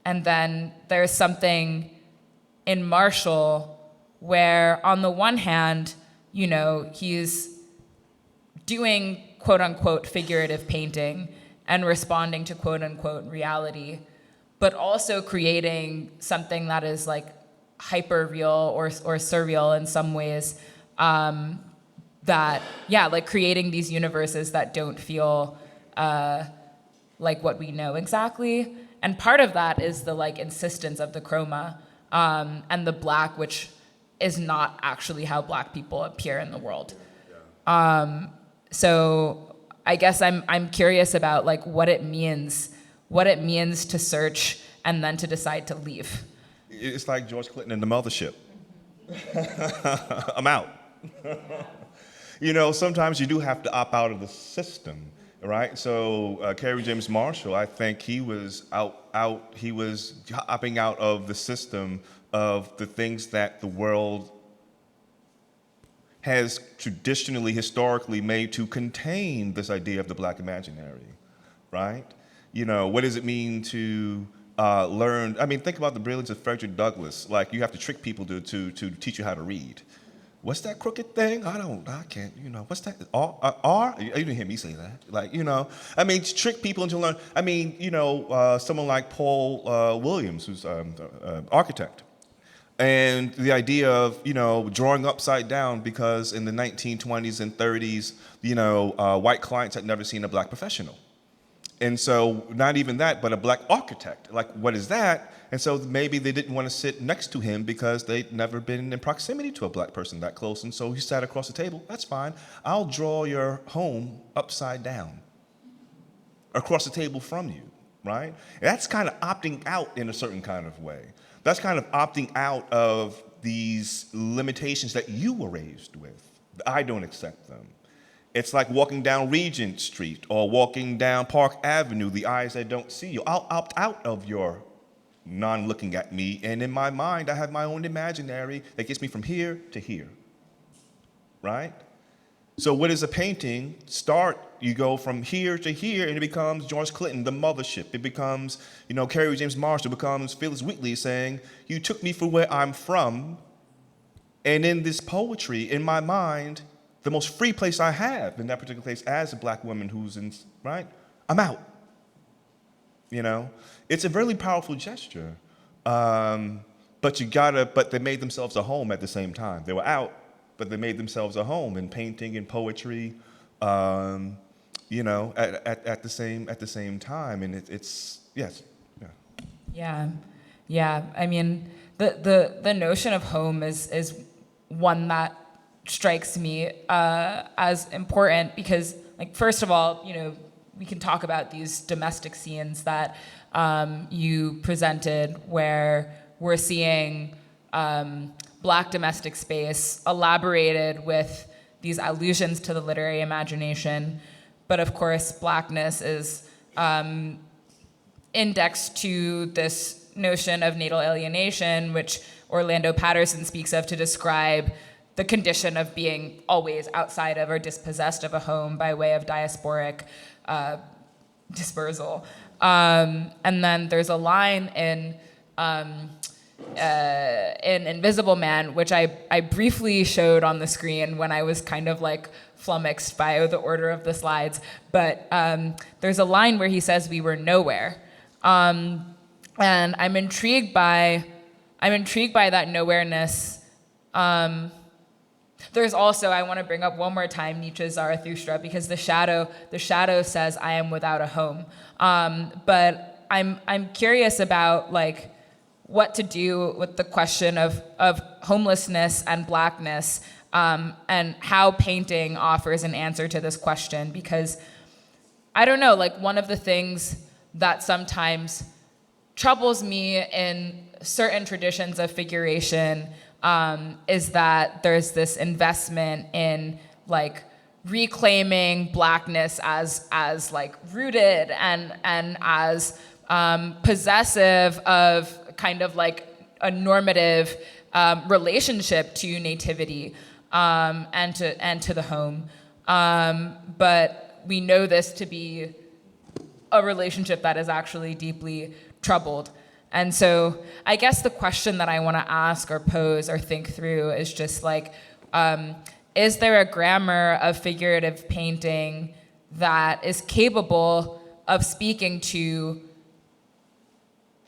then there's something in Marshall where, on the one hand, you know, he's doing quote unquote figurative painting and responding to quote unquote reality, but also creating something that is like hyper real or surreal in some ways, that, yeah, like creating these universes that don't feel like what we know exactly. And part of that is the like insistence of the chroma and the black, which is not actually how black people appear in the world. So I guess I'm curious about like what it means to search and then to decide to leave. It's like George Clinton in the mothership. I'm out. You know, sometimes you do have to opt out of the system, right? So Kerry James Marshall, I think he was he was opting out of the system of the things that the world has traditionally, historically made to contain this idea of the black imaginary, right? You know, what does it mean to learn? I mean, think about the brilliance of Frederick Douglass. Like, you have to trick people to teach you how to read. What's that crooked thing? I can't, you know, what's that? R? You didn't hear me say that. Like, you know, I mean, to trick people into learn. I mean, you know, someone like Paul Williams, who's an architect. And the idea of, you know, drawing upside down because in the 1920s and 30s, you know, white clients had never seen a black professional. And so not even that, but a black architect. Like, what is that? And so maybe they didn't want to sit next to him because they'd never been in proximity to a black person that close. And so he sat across the table. That's fine. I'll draw your home upside down across the table from you, right? And that's kind of opting out in a certain kind of way. That's kind of opting out of these limitations that you were raised with. I don't accept them. It's like walking down Regent Street or walking down Park Avenue, the eyes that don't see you. I'll opt out of your non-looking at me, and in my mind, I have my own imaginary that gets me from here to here, right? So what is a painting? You go from here to here, and it becomes George Clinton, the mothership. It becomes, you know, Kerry James Marshall, becomes Phillis Wheatley saying, you took me for where I'm from, and in this poetry, in my mind, the most free place I have in that particular place as a black woman who's in, right? I'm out. You know? It's a really powerful gesture. But they made themselves a home at the same time. They were out, but they made themselves a home in painting and poetry, you know, at the same time. And it's yes. Yeah. I mean, the notion of home is one that strikes me as important because, like, first of all, you know, we can talk about these domestic scenes that you presented where we're seeing black domestic space elaborated with these allusions to the literary imagination. But of course, blackness is indexed to this notion of natal alienation, which Orlando Patterson speaks of to describe the condition of being always outside of or dispossessed of a home by way of diasporic dispersal. And then there's a line in Invisible Man, which I briefly showed on the screen when I was kind of like flummoxed by the order of the slides. But there's a line where he says we were nowhere. And I'm intrigued by that nowhereness. There's also, I want to bring up one more time Nietzsche's Zarathustra, because the shadow says I am without a home. But I'm curious about like what to do with the question of homelessness and Blackness, and how painting offers an answer to this question. Because I don't know, like, one of the things that sometimes troubles me in certain traditions of figuration is that there's this investment in, like, reclaiming Blackness as like rooted and as possessive of kind of like a normative relationship to nativity and to the home. But we know this to be a relationship that is actually deeply troubled. And so I guess the question that I want to ask or pose or think through is just like, is there a grammar of figurative painting that is capable of speaking to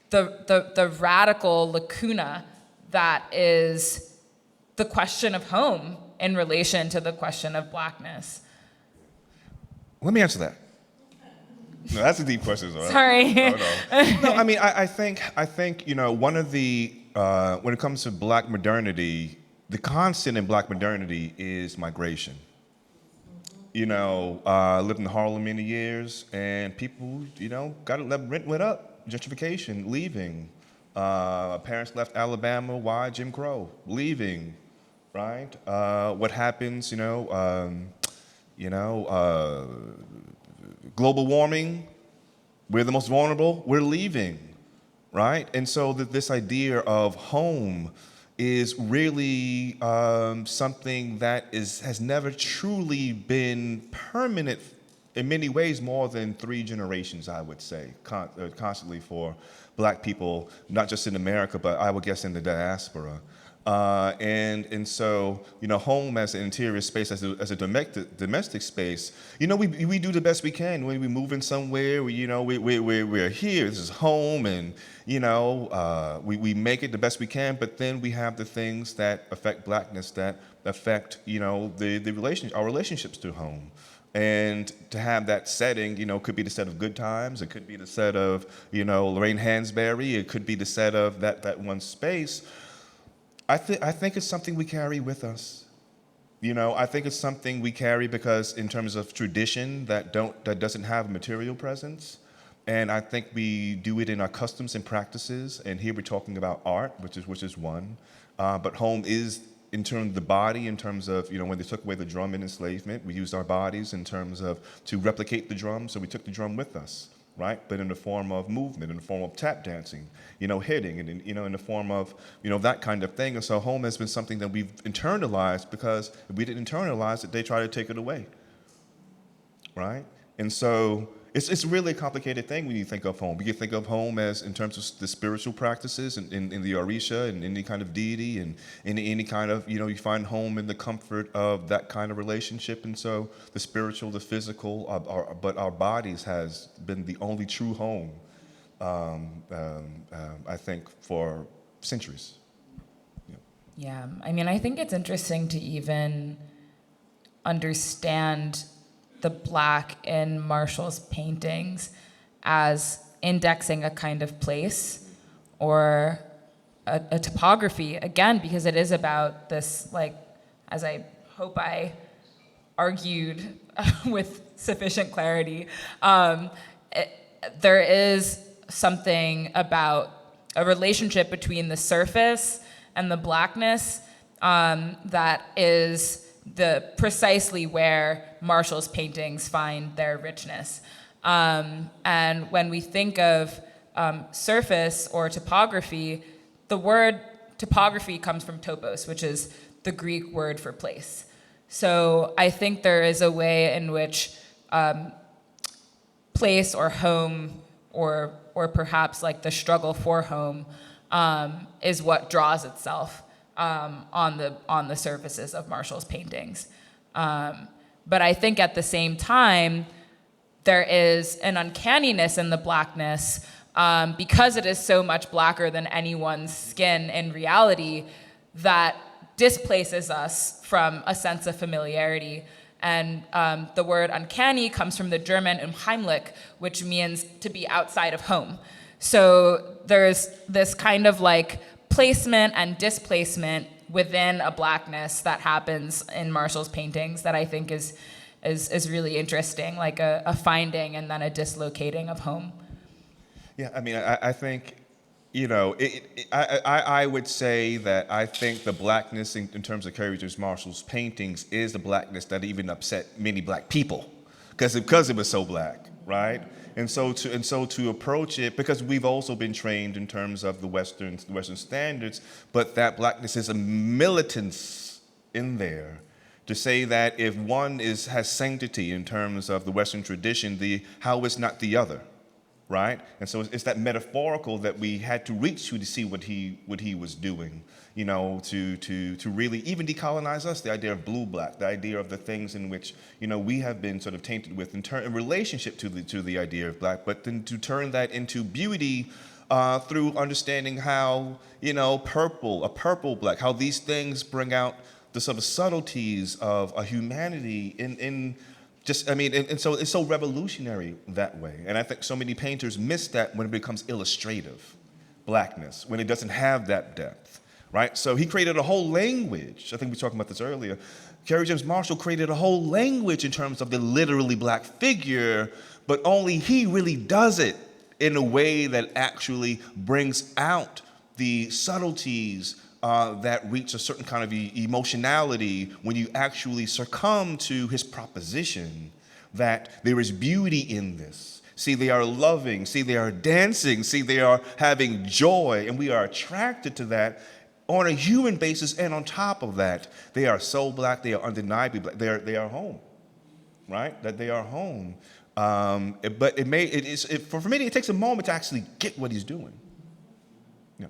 the radical lacuna that is the question of home in relation to the question of Blackness? Let me answer that. No, that's a deep question, though. Sorry. No, I mean, I think one of the when it comes to Black modernity, the constant in Black modernity is migration. Lived in Harlem many years, and people, rent went up, gentrification, leaving. Parents left Alabama. Why? Jim Crow, leaving, right? What happens? Global warming. We're the most vulnerable. We're leaving, right? And so this idea of home is really something that has never truly been permanent in many ways, more than 3 generations, I would say, constantly for Black people, not just in America, but I would guess in the diaspora. And so, home as an interior space, as a domestic space, we do the best we can when we move in somewhere. We're here. This is home, and we make it the best we can. But then we have the things that affect Blackness, that affect our relationships to home. And to have that setting, could be the set of Good Times. It could be the set of Lorraine Hansberry. It could be the set of that one space. I think it's something we carry with us. I think it's something we carry because in terms of tradition that doesn't have a material presence. And I think we do it in our customs and practices. And here we're talking about art, which is one. But home is in terms of the body, in terms of, when they took away the drum in enslavement, we used our bodies in terms of to replicate the drum. So we took the drum with us, right? But in the form of movement, in the form of tap dancing, hitting, and in the form of, that kind of thing. And so home has been something that we've internalized, because if we didn't internalize it, they try to take it away, right? And so it's really a complicated thing when you think of home. We can think of home as in terms of the spiritual practices in the Orisha and any kind of deity, and in any kind of, you find home in the comfort of that kind of relationship. And so the spiritual, the physical, but our bodies has been the only true home, I think, for centuries. Yeah, I think it's interesting to even understand the Black in Marshall's paintings as indexing a kind of place or a topography, again, because it is about this, like, as I hope I argued with sufficient clarity, there is something about a relationship between the surface and the Blackness that is precisely where Marshall's paintings find their richness. And when we think of surface or topography, the word topography comes from topos, which is the Greek word for place. So I think there is a way in which place or home, or perhaps like the struggle for home, is what draws itself on the surfaces of Marshall's paintings. But I think at the same time, there is an uncanniness in the Blackness, because it is so much Blacker than anyone's skin in reality, that displaces us from a sense of familiarity. And the word uncanny comes from the German unheimlich, which means to be outside of home. So there's this kind of like placement and displacement within a blackness that happens in Marshall's paintings that I think is really interesting, like a finding and then a dislocating of home. Yeah, I mean, I think, you know, I would say that I think the blackness in terms of Kerry James Marshall's paintings is the blackness that even upset many black people because it was so black, right? And so to approach it, because we've also been trained in terms of the Western standards, but that blackness is a militance in there. To say that if one has sanctity in terms of the Western tradition, how is not the other, right? And so it's that metaphorical that we had to reach to see what he was doing, you know, to really even decolonize us, the idea of blue-black, the idea of the things in which, you know, we have been sort of tainted with in relationship to the idea of black, but then to turn that into beauty through understanding how, you know, a purple black, how these things bring out the sort of subtleties of a humanity in just, I mean, and so it's so revolutionary that way. And I think so many painters miss that when it becomes illustrative blackness, when it doesn't have that depth, right? So he created a whole language. I think we were talking about this earlier. Kerry James Marshall created a whole language in terms of the literally black figure, but only he really does it in a way that actually brings out the subtleties that reach a certain kind of emotionality when you actually succumb to his proposition that there is beauty in this. See, they are loving. See, they are dancing. See, they are having joy. And we are attracted to that on a human basis. And on top of that, they are so black, they are undeniably black. They are home, right? That they are home. But for me, it takes a moment to actually get what he's doing. Yeah.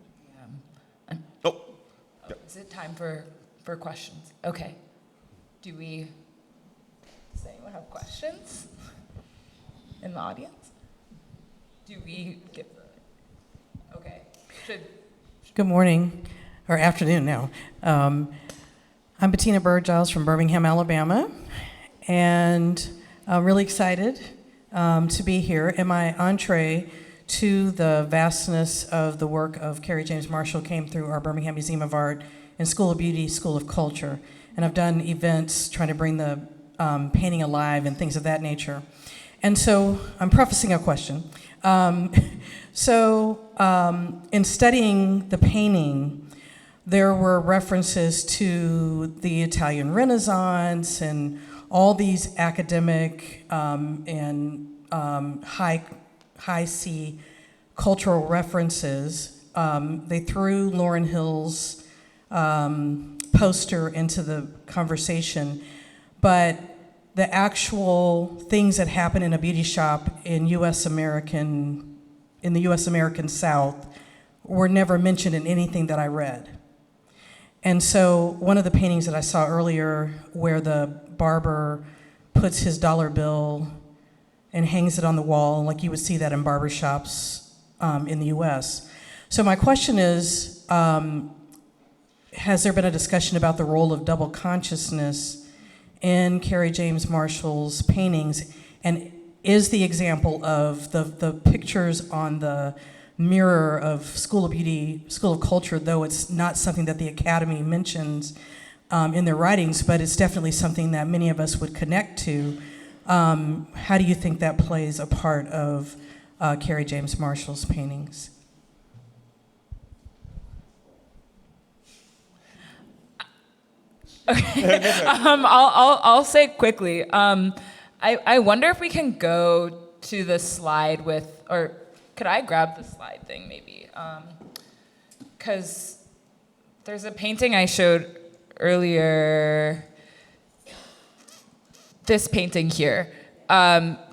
Is it time for questions? Okay. Does anyone have questions in the audience? Okay. Good morning, or afternoon now. I'm Bettina Burgiles from Birmingham, Alabama, and I'm really excited to be here. And my entree to the vastness of the work of Kerry James Marshall came through our Birmingham Museum of Art and School of Beauty, School of Culture. And I've done events trying to bring the painting alive and things of that nature. And so I'm prefacing a question. In studying the painting, there were references to the Italian Renaissance and all these academic and high C cultural references. They threw Lauryn Hill's poster into the conversation, but the actual things that happen in a beauty shop in the U.S. American South were never mentioned in anything that I read. And so one of the paintings that I saw earlier where the barber puts his dollar bill and hangs it on the wall, like you would see that in barbershops in the US. So my question is, has there been a discussion about the role of double consciousness in Kerry James Marshall's paintings? And is the example of the pictures on the mirror of School of Beauty, School of Culture, though it's not something that the Academy mentions in their writings, but it's definitely something that many of us would connect to. How do you think that plays a part of Kerry James Marshall's paintings? Okay. I'll say quickly. I wonder if we can go to the slide with, or could I grab the slide thing maybe? Because there's a painting I showed earlier. This painting here,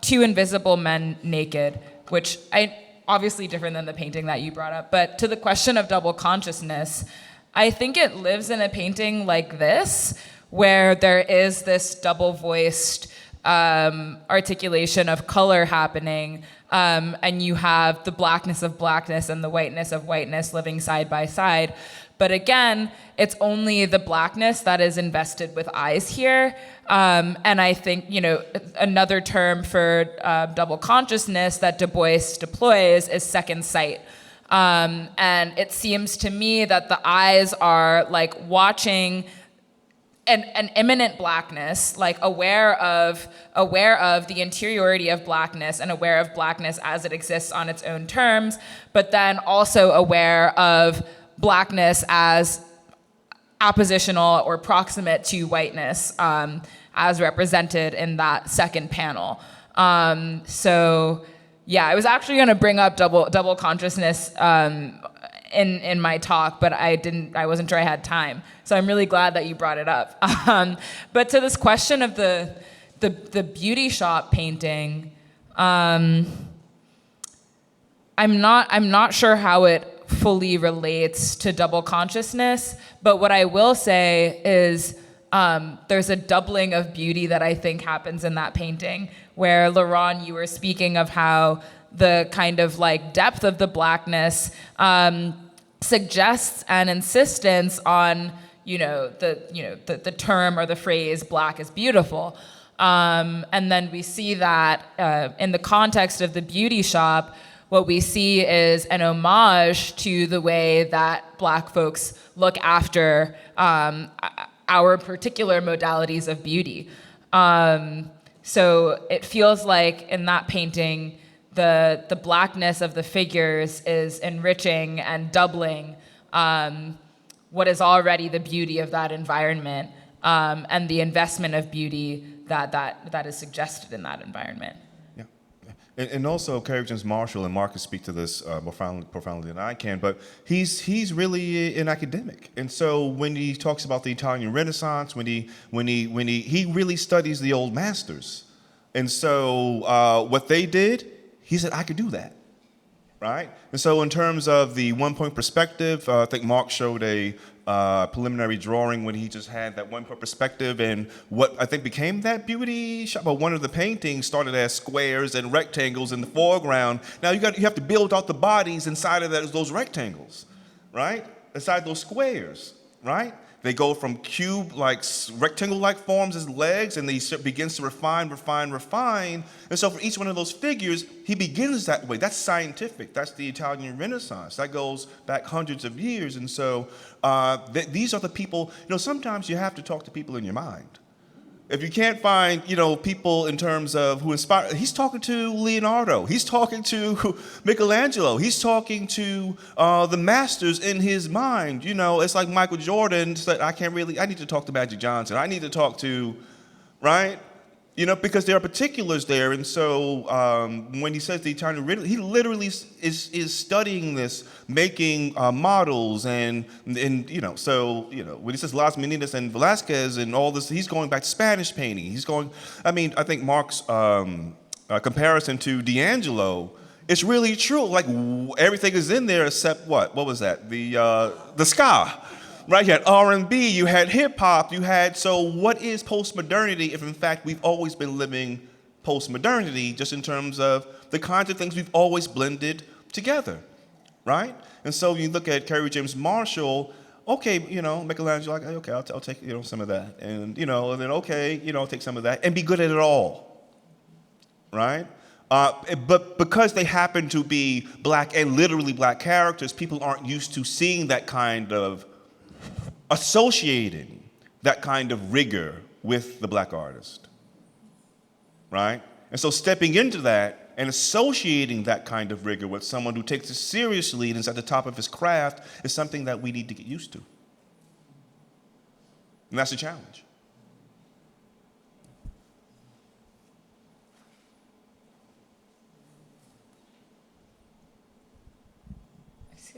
Two Invisible Men Naked, which obviously different than the painting that you brought up, but to the question of double consciousness, I think it lives in a painting like this, where there is this double-voiced articulation of color happening, and you have the blackness of blackness and the whiteness of whiteness living side by side. But again, it's only the blackness that is invested with eyes here. And I think, another term for double consciousness that Du Bois deploys is second sight. And it seems to me that the eyes are like watching an imminent blackness, like aware of the interiority of blackness and aware of blackness as it exists on its own terms, but then also aware of blackness as oppositional or proximate to whiteness, as represented in that second panel. So yeah, I was actually going to bring up double consciousness in my talk, but I wasn't sure I had time. So I'm really glad that you brought it up. But to this question of the beauty shop painting, I'm not sure how it fully relates to double consciousness, but what I will say is there's a doubling of beauty that I think happens in that painting, where LeRonn, you were speaking of how the kind of like depth of the blackness suggests an insistence on the term or the phrase "black is beautiful," and then we see that in the context of the beauty shop. What we see is an homage to the way that Black folks look after our particular modalities of beauty. So it feels like in that painting, the blackness of the figures is enriching and doubling what is already the beauty of that environment, and the investment of beauty that is suggested in that environment. And also, Kerry James Marshall, and Mark can speak to this more profoundly than I can, but he's really an academic, and so when he talks about the Italian Renaissance, when he really studies the old masters, and so what they did, he said, I could do that, right? And so in terms of the one-point perspective, I think Mark showed a preliminary drawing when he just had that one-point perspective, and what I think became that beauty shop. But one of the paintings started as squares and rectangles in the foreground. Now you have to build out the bodies inside of those rectangles, right? Inside those squares, right? They go from cube-like, rectangle-like forms as legs, and he begins to refine. And so for each one of those figures, he begins that way. That's scientific. That's the Italian Renaissance. That goes back hundreds of years. And so these are the people, sometimes you have to talk to people in your mind. If you can't find, people in terms of who inspire, he's talking to Leonardo, he's talking to Michelangelo, he's talking to the masters in his mind. It's like Michael Jordan said, I need to talk to Magic Johnson, I need to talk to, right? Because there are particulars there. And so when he says the Italian Renaissance, he literally is studying this, making models, and so when he says Las Meninas and Velázquez and all this, he's going back to Spanish painting. I think Mark's comparison to D'Angelo, it's really true. Like everything is in there except what? What was that? The ska. Right, you had R&B, you had hip-hop, so what is postmodernity if in fact we've always been living postmodernity, just in terms of the kinds of things we've always blended together, right? And so you look at Kerry James Marshall, okay, Michelangelo, okay, I'll take, some of that, and, and then, okay, I'll take some of that, and be good at it all, right? But because they happen to be Black and literally Black characters, people aren't used to seeing that kind of associating that kind of rigor with the Black artist, right? And so stepping into that and associating that kind of rigor with someone who takes it seriously and is at the top of his craft is something that we need to get used to. And that's a challenge.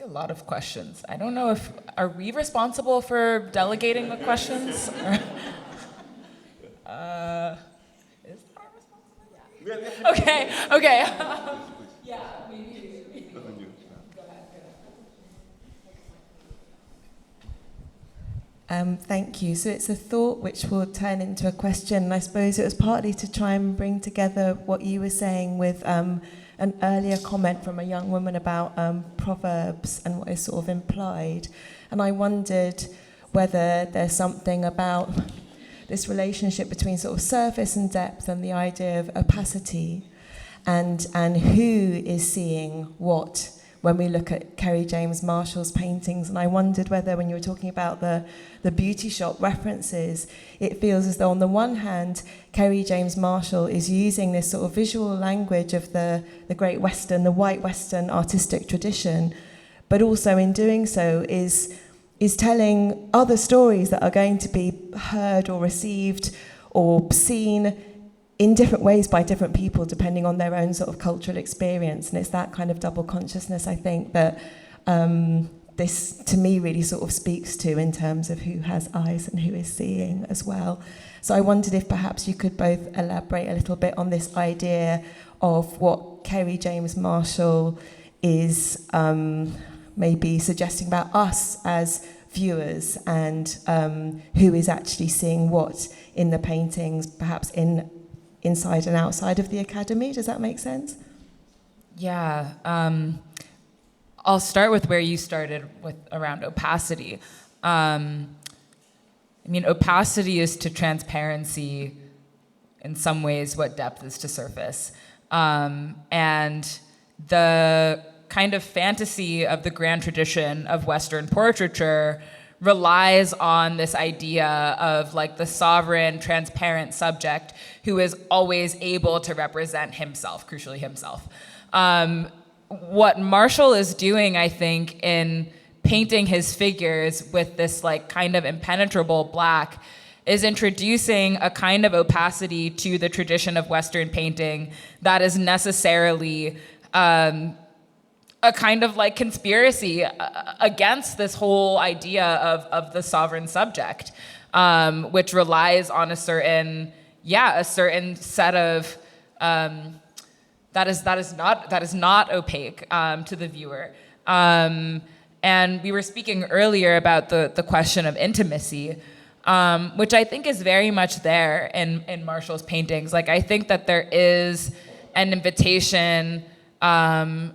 A lot of questions. I don't know are we responsible for delegating the questions? Is that our responsibility? Okay. Yeah, maybe. Go ahead. Thank you. So it's a thought which will turn into a question. I suppose it was partly to try and bring together what you were saying with an earlier comment from a young woman about proverbs and what is sort of implied. And I wondered whether there's something about this relationship between sort of surface and depth and the idea of opacity and who is seeing what when we look at Kerry James Marshall's paintings. And I wondered whether, when you were talking about the beauty shop references, it feels as though on the one hand, Kerry James Marshall is using this sort of visual language of the great Western, the white Western artistic tradition, but also in doing so is telling other stories that are going to be heard or received or seen in different ways by different people, depending on their own sort of cultural experience. And it's that kind of double consciousness, I think, that this, to me, really sort of speaks to in terms of who has eyes and who is seeing as well. So I wondered if perhaps you could both elaborate a little bit on this idea of what Kerry James Marshall is maybe suggesting about us as viewers, and who is actually seeing what in the paintings, perhaps inside and outside of the academy. Does that make sense? Yeah. I'll start with where you started with around opacity. I mean, opacity is to transparency in some ways what depth is to surface. And the kind of fantasy of the grand tradition of Western portraiture relies on this idea of like the sovereign, transparent subject who is always able to represent himself, crucially himself. What Marshall is doing, I think, in painting his figures with this like kind of impenetrable black is introducing a kind of opacity to the tradition of Western painting that is necessarily a kind of like conspiracy against this whole idea of the sovereign subject, which relies on a certain set of that is not opaque to the viewer. And we were speaking earlier about the question of intimacy, which I think is very much there in Marshall's paintings. Like, I think that there is an invitation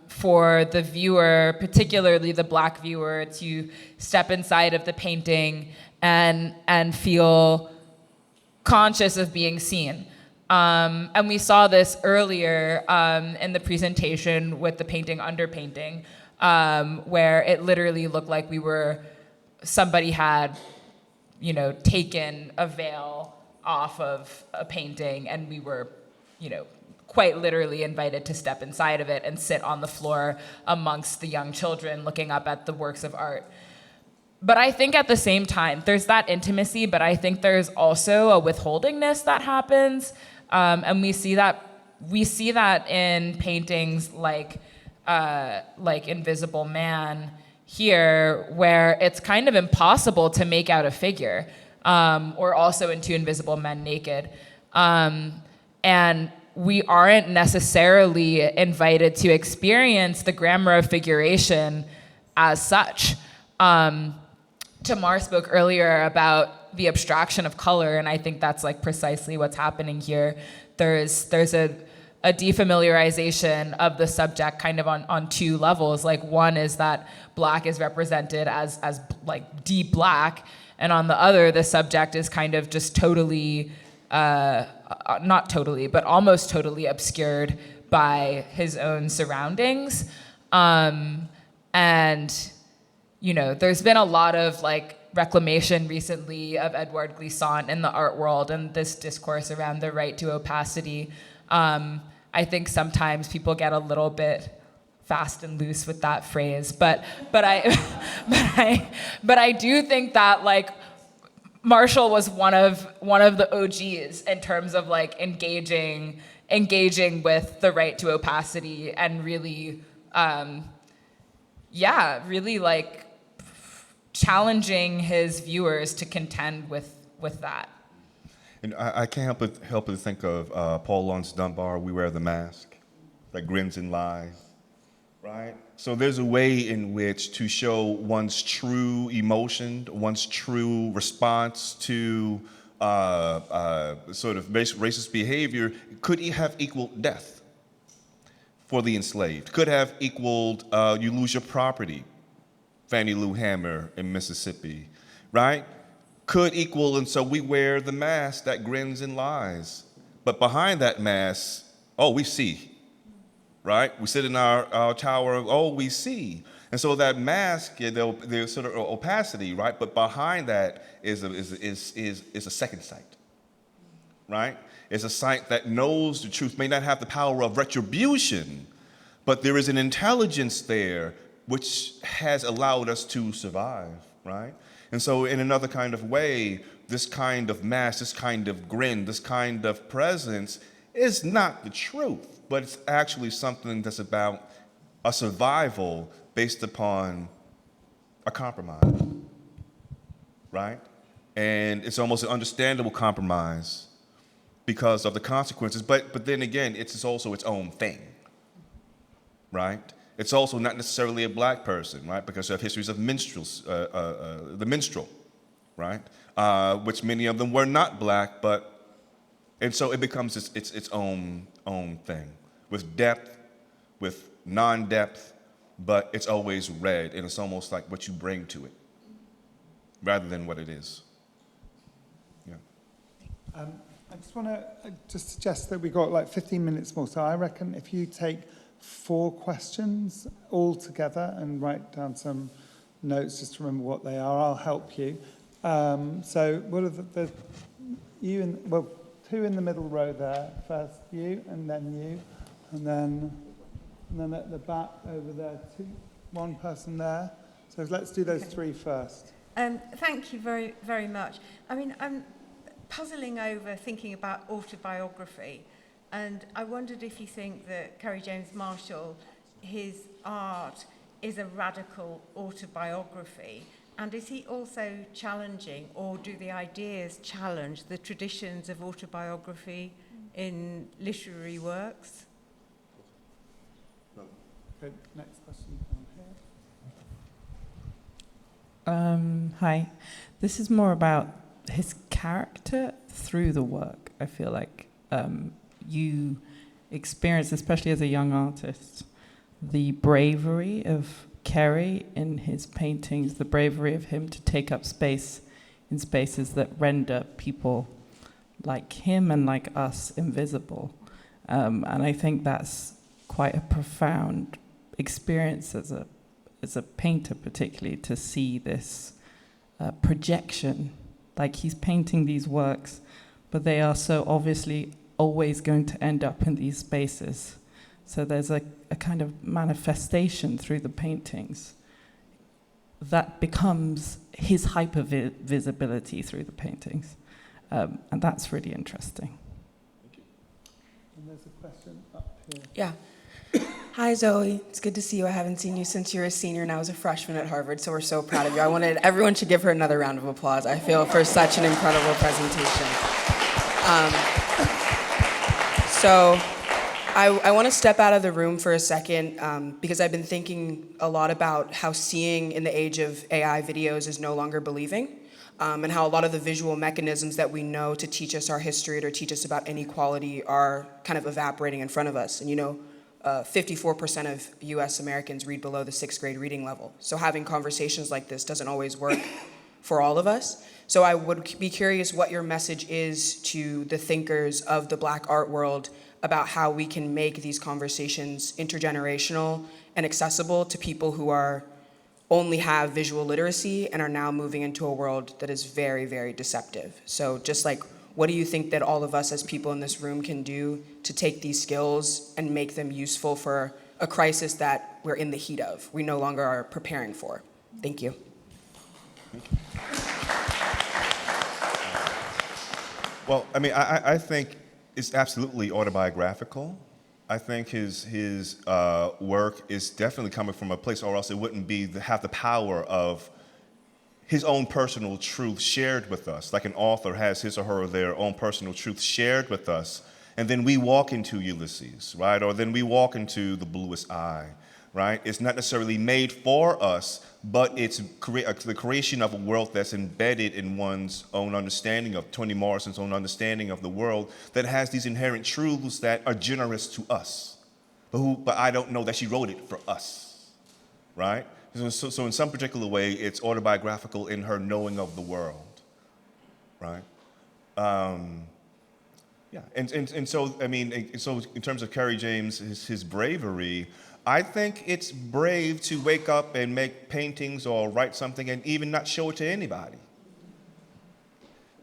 for the viewer, particularly the black viewer, to step inside of the painting and feel conscious of being seen. And we saw this earlier in the presentation with the painting Underpainting, where it literally looked like somebody had, taken a veil off of a painting, and we were, quite literally invited to step inside of it and sit on the floor amongst the young children looking up at the works of art. But I think at the same time, there's that intimacy, but I think there's also a withholdingness that happens. And we see that in paintings like Invisible Man here, where it's kind of impossible to make out a figure, or also in Two Invisible Men Naked. And we aren't necessarily invited to experience the grammar of figuration as such. Tamar spoke earlier about the abstraction of color, and I think that's like precisely what's happening here. There's a defamiliarization of the subject kind of on two levels. Like, one is that black is represented as like deep black, and on the other, the subject is kind of just totally not totally, but almost totally obscured by his own surroundings. And, there's been a lot of like reclamation recently of Edouard Glissant in the art world and this discourse around the right to opacity. I think sometimes people get a little bit fast and loose with that phrase, but I do think that like Marshall was one of the OGs in terms of like engaging with the right to opacity and really, really like challenging his viewers to contend with that. And I can't help but think of Paul Laurence Dunbar, We Wear the Mask, that grins and lies, right? So there's a way in which to show one's true emotion, one's true response to sort of racist behavior could have equaled death for the enslaved, could have equaled you lose your property, Fannie Lou Hamer in Mississippi, right? Could equal, and so we wear the mask that grins and lies. But behind that mask, oh, we see, right? We sit in our tower of, oh, we see. And so that mask, there's sort of opacity, right? But behind that is a second sight, right? It's a sight that knows the truth, may not have the power of retribution, but there is an intelligence there which has allowed us to survive, right? And so in another kind of way, this kind of mask, this kind of grin, this kind of presence is not the truth, but it's actually something that's about a survival based upon a compromise, right? And it's almost an understandable compromise because of the consequences, but then again, it's also its own thing, right? It's also not necessarily a black person, right? Because you have histories of minstrels, the minstrel, right? Which many of them were not black, and so it becomes its own thing, with depth, with non-depth, but it's always red, and it's almost like what you bring to it, rather than what it is. Yeah. I just want to just suggest that we got like 15 minutes more. So I reckon if you take 4 questions all together and write down some notes just to remember what they are, I'll help you. So what are you and, well, 2 in the middle row there. First you, and then you, and then at the back over there, 1 person there. So let's do those 3 first. Thank you very, very much. I mean, I'm puzzling over thinking about autobiography, and I wondered if you think that Kerry James Marshall, his art is a radical autobiography, and is he also challenging, or do the ideas challenge the traditions of autobiography in literary works? Good. Next question Hi. This is more about his character through the work. I feel like you experience, especially as a young artist, the bravery of Kerry in his paintings, the bravery of him to take up space in spaces that render people like him and like us invisible. And I think that's quite a profound experience as a painter, particularly, to see this projection. Like, he's painting these works, but they are so obviously always going to end up in these spaces. So there's a kind of manifestation through the paintings that becomes his hyper-visibility through the paintings. And that's really interesting. And there's a question up here. Yeah. Hi, Zoe. It's good to see you. I haven't seen you since you were a senior and I was a freshman at Harvard, so we're so proud of you. Everyone should give her another round of applause, I feel, for such an incredible presentation. So I want to step out of the room for a second because I've been thinking a lot about how seeing in the age of AI videos is no longer believing, and how a lot of the visual mechanisms that we know to teach us our history or teach us about inequality are kind of evaporating in front of us. And 54% of US Americans read below the 6th grade reading level. So having conversations like this doesn't always work for all of us. So I would be curious what your message is to the thinkers of the Black art world about how we can make these conversations intergenerational and accessible to people who only have visual literacy and are now moving into a world that is very, very deceptive. So just like, what do you think that all of us as people in this room can do to take these skills and make them useful for a crisis that we're in the heat of, we no longer are preparing for? Thank you. Well, I mean, I think it's absolutely autobiographical. I think his work is definitely coming from a place, or else it wouldn't have the power of his own personal truth shared with us, like an author has his or her their own personal truth shared with us, and then we walk into Ulysses, right? Or then we walk into The Bluest Eye, right? It's not necessarily made for us, but it's the creation of a world that's embedded in one's own understanding of, Toni Morrison's own understanding of the world, that has these inherent truths that are generous to us, but I don't know that she wrote it for us, right? So in some particular way, it's autobiographical in her knowing of the world, right? Yeah, and so, I mean, so in terms of Kerry James, his bravery, I think it's brave to wake up and make paintings or write something and even not show it to anybody,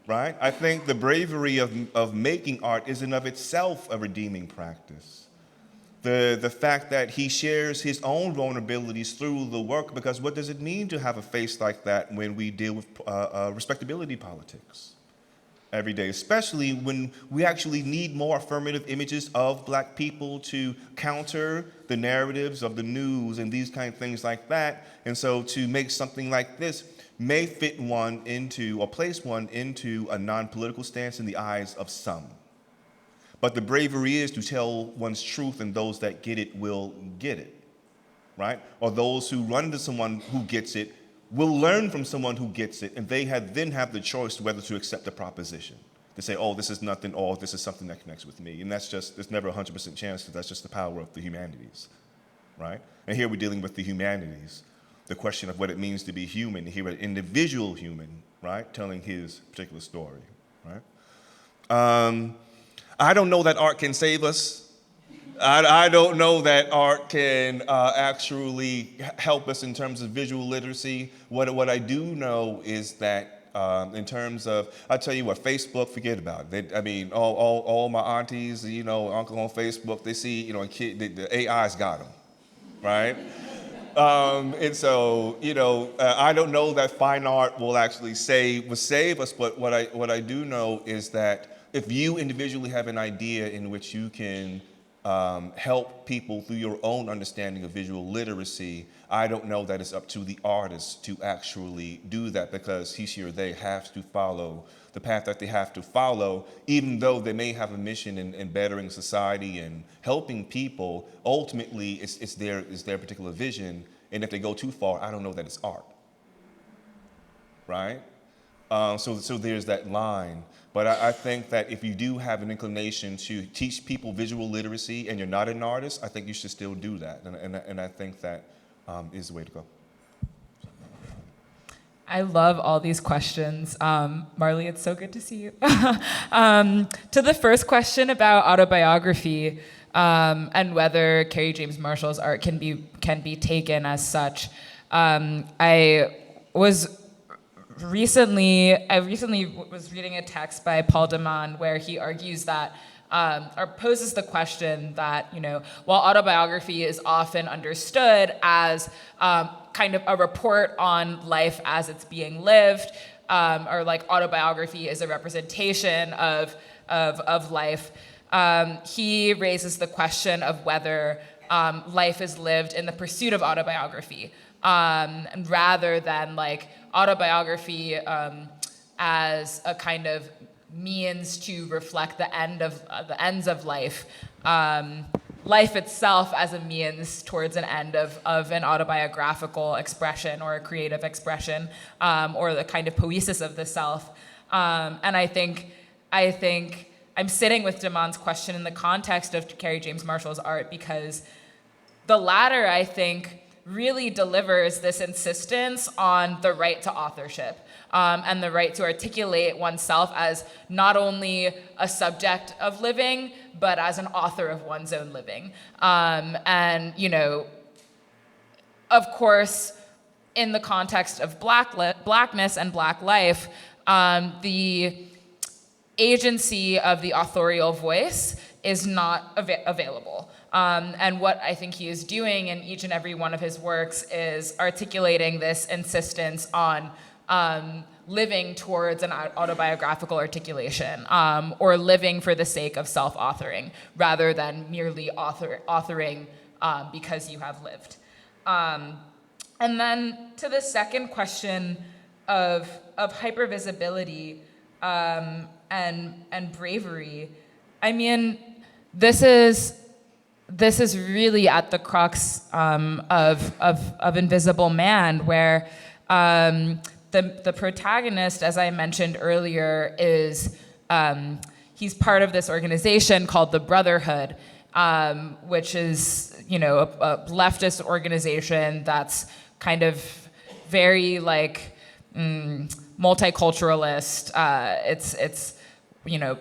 right? I think the bravery of making art is in of itself a redeeming practice. The fact that he shares his own vulnerabilities through the work, because what does it mean to have a face like that when we deal with respectability politics every day, especially when we actually need more affirmative images of Black people to counter the narratives of the news and these kind of things like that. And so to make something like this may fit one into, or place one into, a non-political stance in the eyes of some. But the bravery is to tell one's truth, and those that get it will get it, right? Or those who run into someone who gets it will learn from someone who gets it, and they then have the choice whether to accept the proposition. They say, oh, this is nothing, or this is something that connects with me. And that's just, there's never a 100% chance, because that's just the power of the humanities, right? And here we're dealing with the humanities, the question of what it means to be human, here an individual human, right, telling his particular story, right? I don't know that art can save us. I don't know that art can actually help us in terms of visual literacy. What I do know is that in terms of, I tell you what, Facebook, forget about it. I mean, all my aunties, you know, uncle on Facebook, they see, you know, a kid, the AI's got them, right? And so, you know, I don't know that fine art will actually save us, but what I do know is that if you individually have an idea in which you can help people through your own understanding of visual literacy, I don't know that it's up to the artist to actually do that, because he, she, or they have to follow the path that they have to follow, even though they may have a mission in bettering society and helping people. Ultimately, it's their particular vision, and if they go too far, I don't know that it's art, right? So there's that line. But I think that if you do have an inclination to teach people visual literacy and you're not an artist, I think you should still do that. And I think that is the way to go. I love all these questions. Marley, it's so good to see you. To the first question about autobiography and whether Kerry James Marshall's art can be taken as such, I recently was reading a text by Paul Deman where he argues that, or poses the question that, you know, while autobiography is often understood as kind of a report on life as it's being lived, or like autobiography is a representation of life, he raises the question of whether life is lived in the pursuit of autobiography, and rather than like autobiography as a kind of means to reflect the ends of life, life itself as a means towards an end of an autobiographical expression or a creative expression, or the kind of poesis of the self. And I think I'm sitting with Damon's question in the context of Kerry James Marshall's art, because the latter, I think, really delivers this insistence on the right to authorship, and the right to articulate oneself as not only a subject of living, but as an author of one's own living. And, you know, of course, in the context of blackness and Black life, the agency of the authorial voice is not available. And what I think he is doing in each and every one of his works is articulating this insistence on living towards an autobiographical articulation, or living for the sake of self-authoring, rather than merely authoring because you have lived. And then to the second question of hypervisibility and bravery, I mean, this is really at the crux of Invisible Man, where the protagonist, as I mentioned earlier, is he's part of this organization called the Brotherhood, which is, you know, a leftist organization that's kind of very like multiculturalist. It's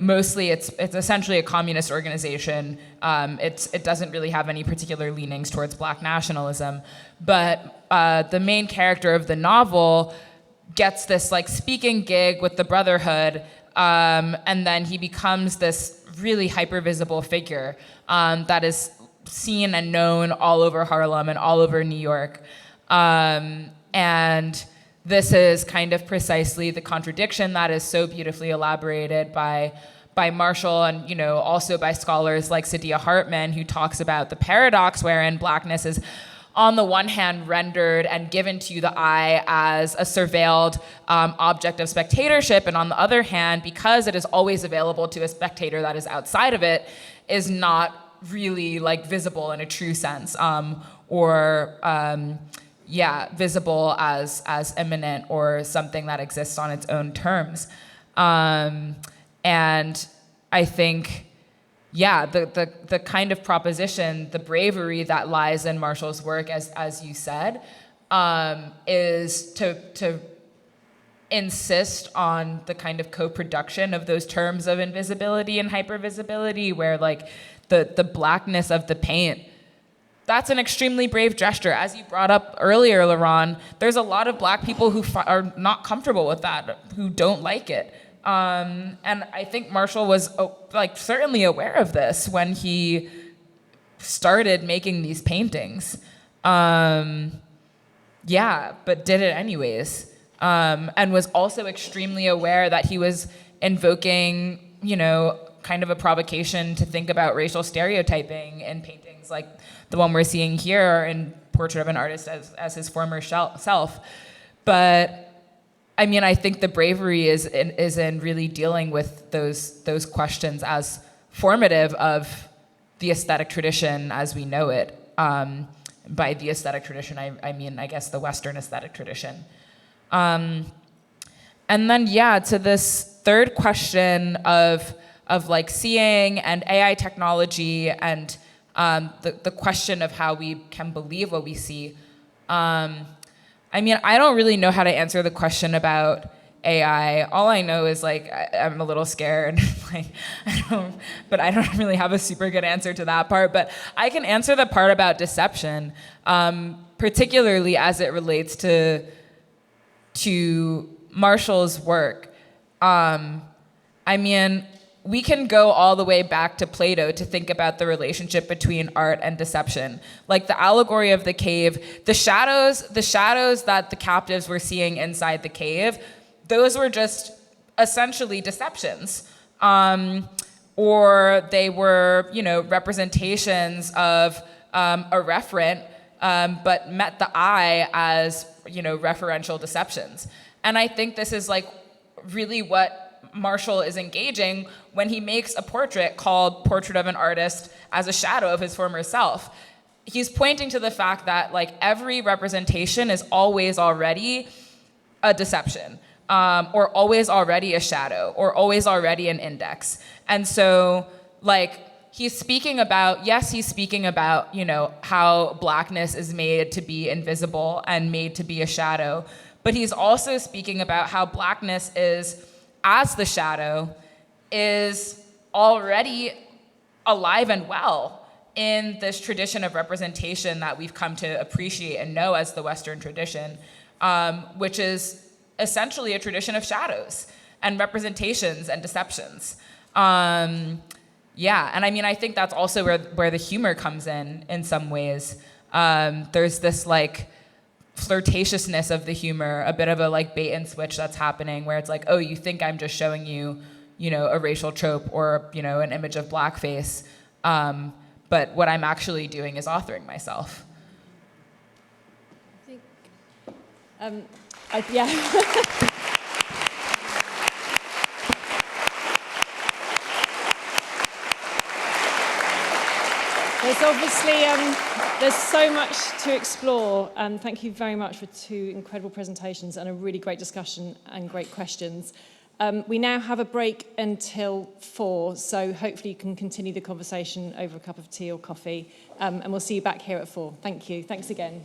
mostly it's essentially a communist organization. It doesn't really have any particular leanings towards Black nationalism, but the main character of the novel gets this like speaking gig with the Brotherhood, and then he becomes this really hyper-visible figure that is seen and known all over Harlem and all over New York. And this is kind of precisely the contradiction that is so beautifully elaborated by Marshall and also by scholars like Saidiya Hartman, who talks about the paradox wherein Blackness is on the one hand rendered and given to the eye as a surveilled object of spectatorship, and on the other hand, because it is always available to a spectator that is outside of it, is not really like visible in a true sense, or visible as immanent or something that exists on its own terms. And I think, the kind of proposition, the bravery that lies in Marshall's work, as you said, is to insist on the kind of co-production of those terms of invisibility and hypervisibility, where like the Blackness of the paint, that's an extremely brave gesture. As you brought up earlier, LeRonn, there's a lot of Black people who are not comfortable with that, who don't like it. And I think Marshall was certainly aware of this when he started making these paintings. But did it anyways. And was also extremely aware that he was invoking, kind of a provocation to think about racial stereotyping in paintings like the one we're seeing here in Portrait of an Artist as his former self. But I think the bravery is in really dealing with those questions as formative of the aesthetic tradition as we know it. By the aesthetic tradition, I mean, I guess, the Western aesthetic tradition. And then, to this third question of like seeing and AI technology and the question of how we can believe what we see. I don't really know how to answer the question about AI. All I know is like I'm a little scared, but I don't really have a super good answer to that part. But I can answer the part about deception, particularly as it relates to Marshall's work. We can go all the way back to Plato to think about the relationship between art and deception. Like the allegory of the cave, the shadows that the captives were seeing inside the cave, those were just essentially deceptions. Or they were, representations of a referent, but met the eye as, referential deceptions. And I think this is like really what Marshall is engaging when he makes a portrait called Portrait of an Artist as a shadow of his former self. He's pointing to the fact that like every representation is always already a deception, or always already a shadow, or always already an index. And so like he's speaking about, how Blackness is made to be invisible and made to be a shadow, but he's also speaking about how Blackness is, as the shadow, is already alive and well in this tradition of representation that we've come to appreciate and know as the Western tradition, which is essentially a tradition of shadows and representations and deceptions. And I think that's also where the humor comes in some ways. There's this like flirtatiousness of the humor, a bit of a like bait and switch that's happening where it's like, oh, you think I'm just showing you, a racial trope or, an image of blackface. But what I'm actually doing is authoring myself. I think, There's obviously, there's so much to explore, and thank you very much for two incredible presentations and a really great discussion and great questions. We now have a break until 4, so hopefully you can continue the conversation over a cup of tea or coffee, and we'll see you back here at 4. Thank you. Thanks again.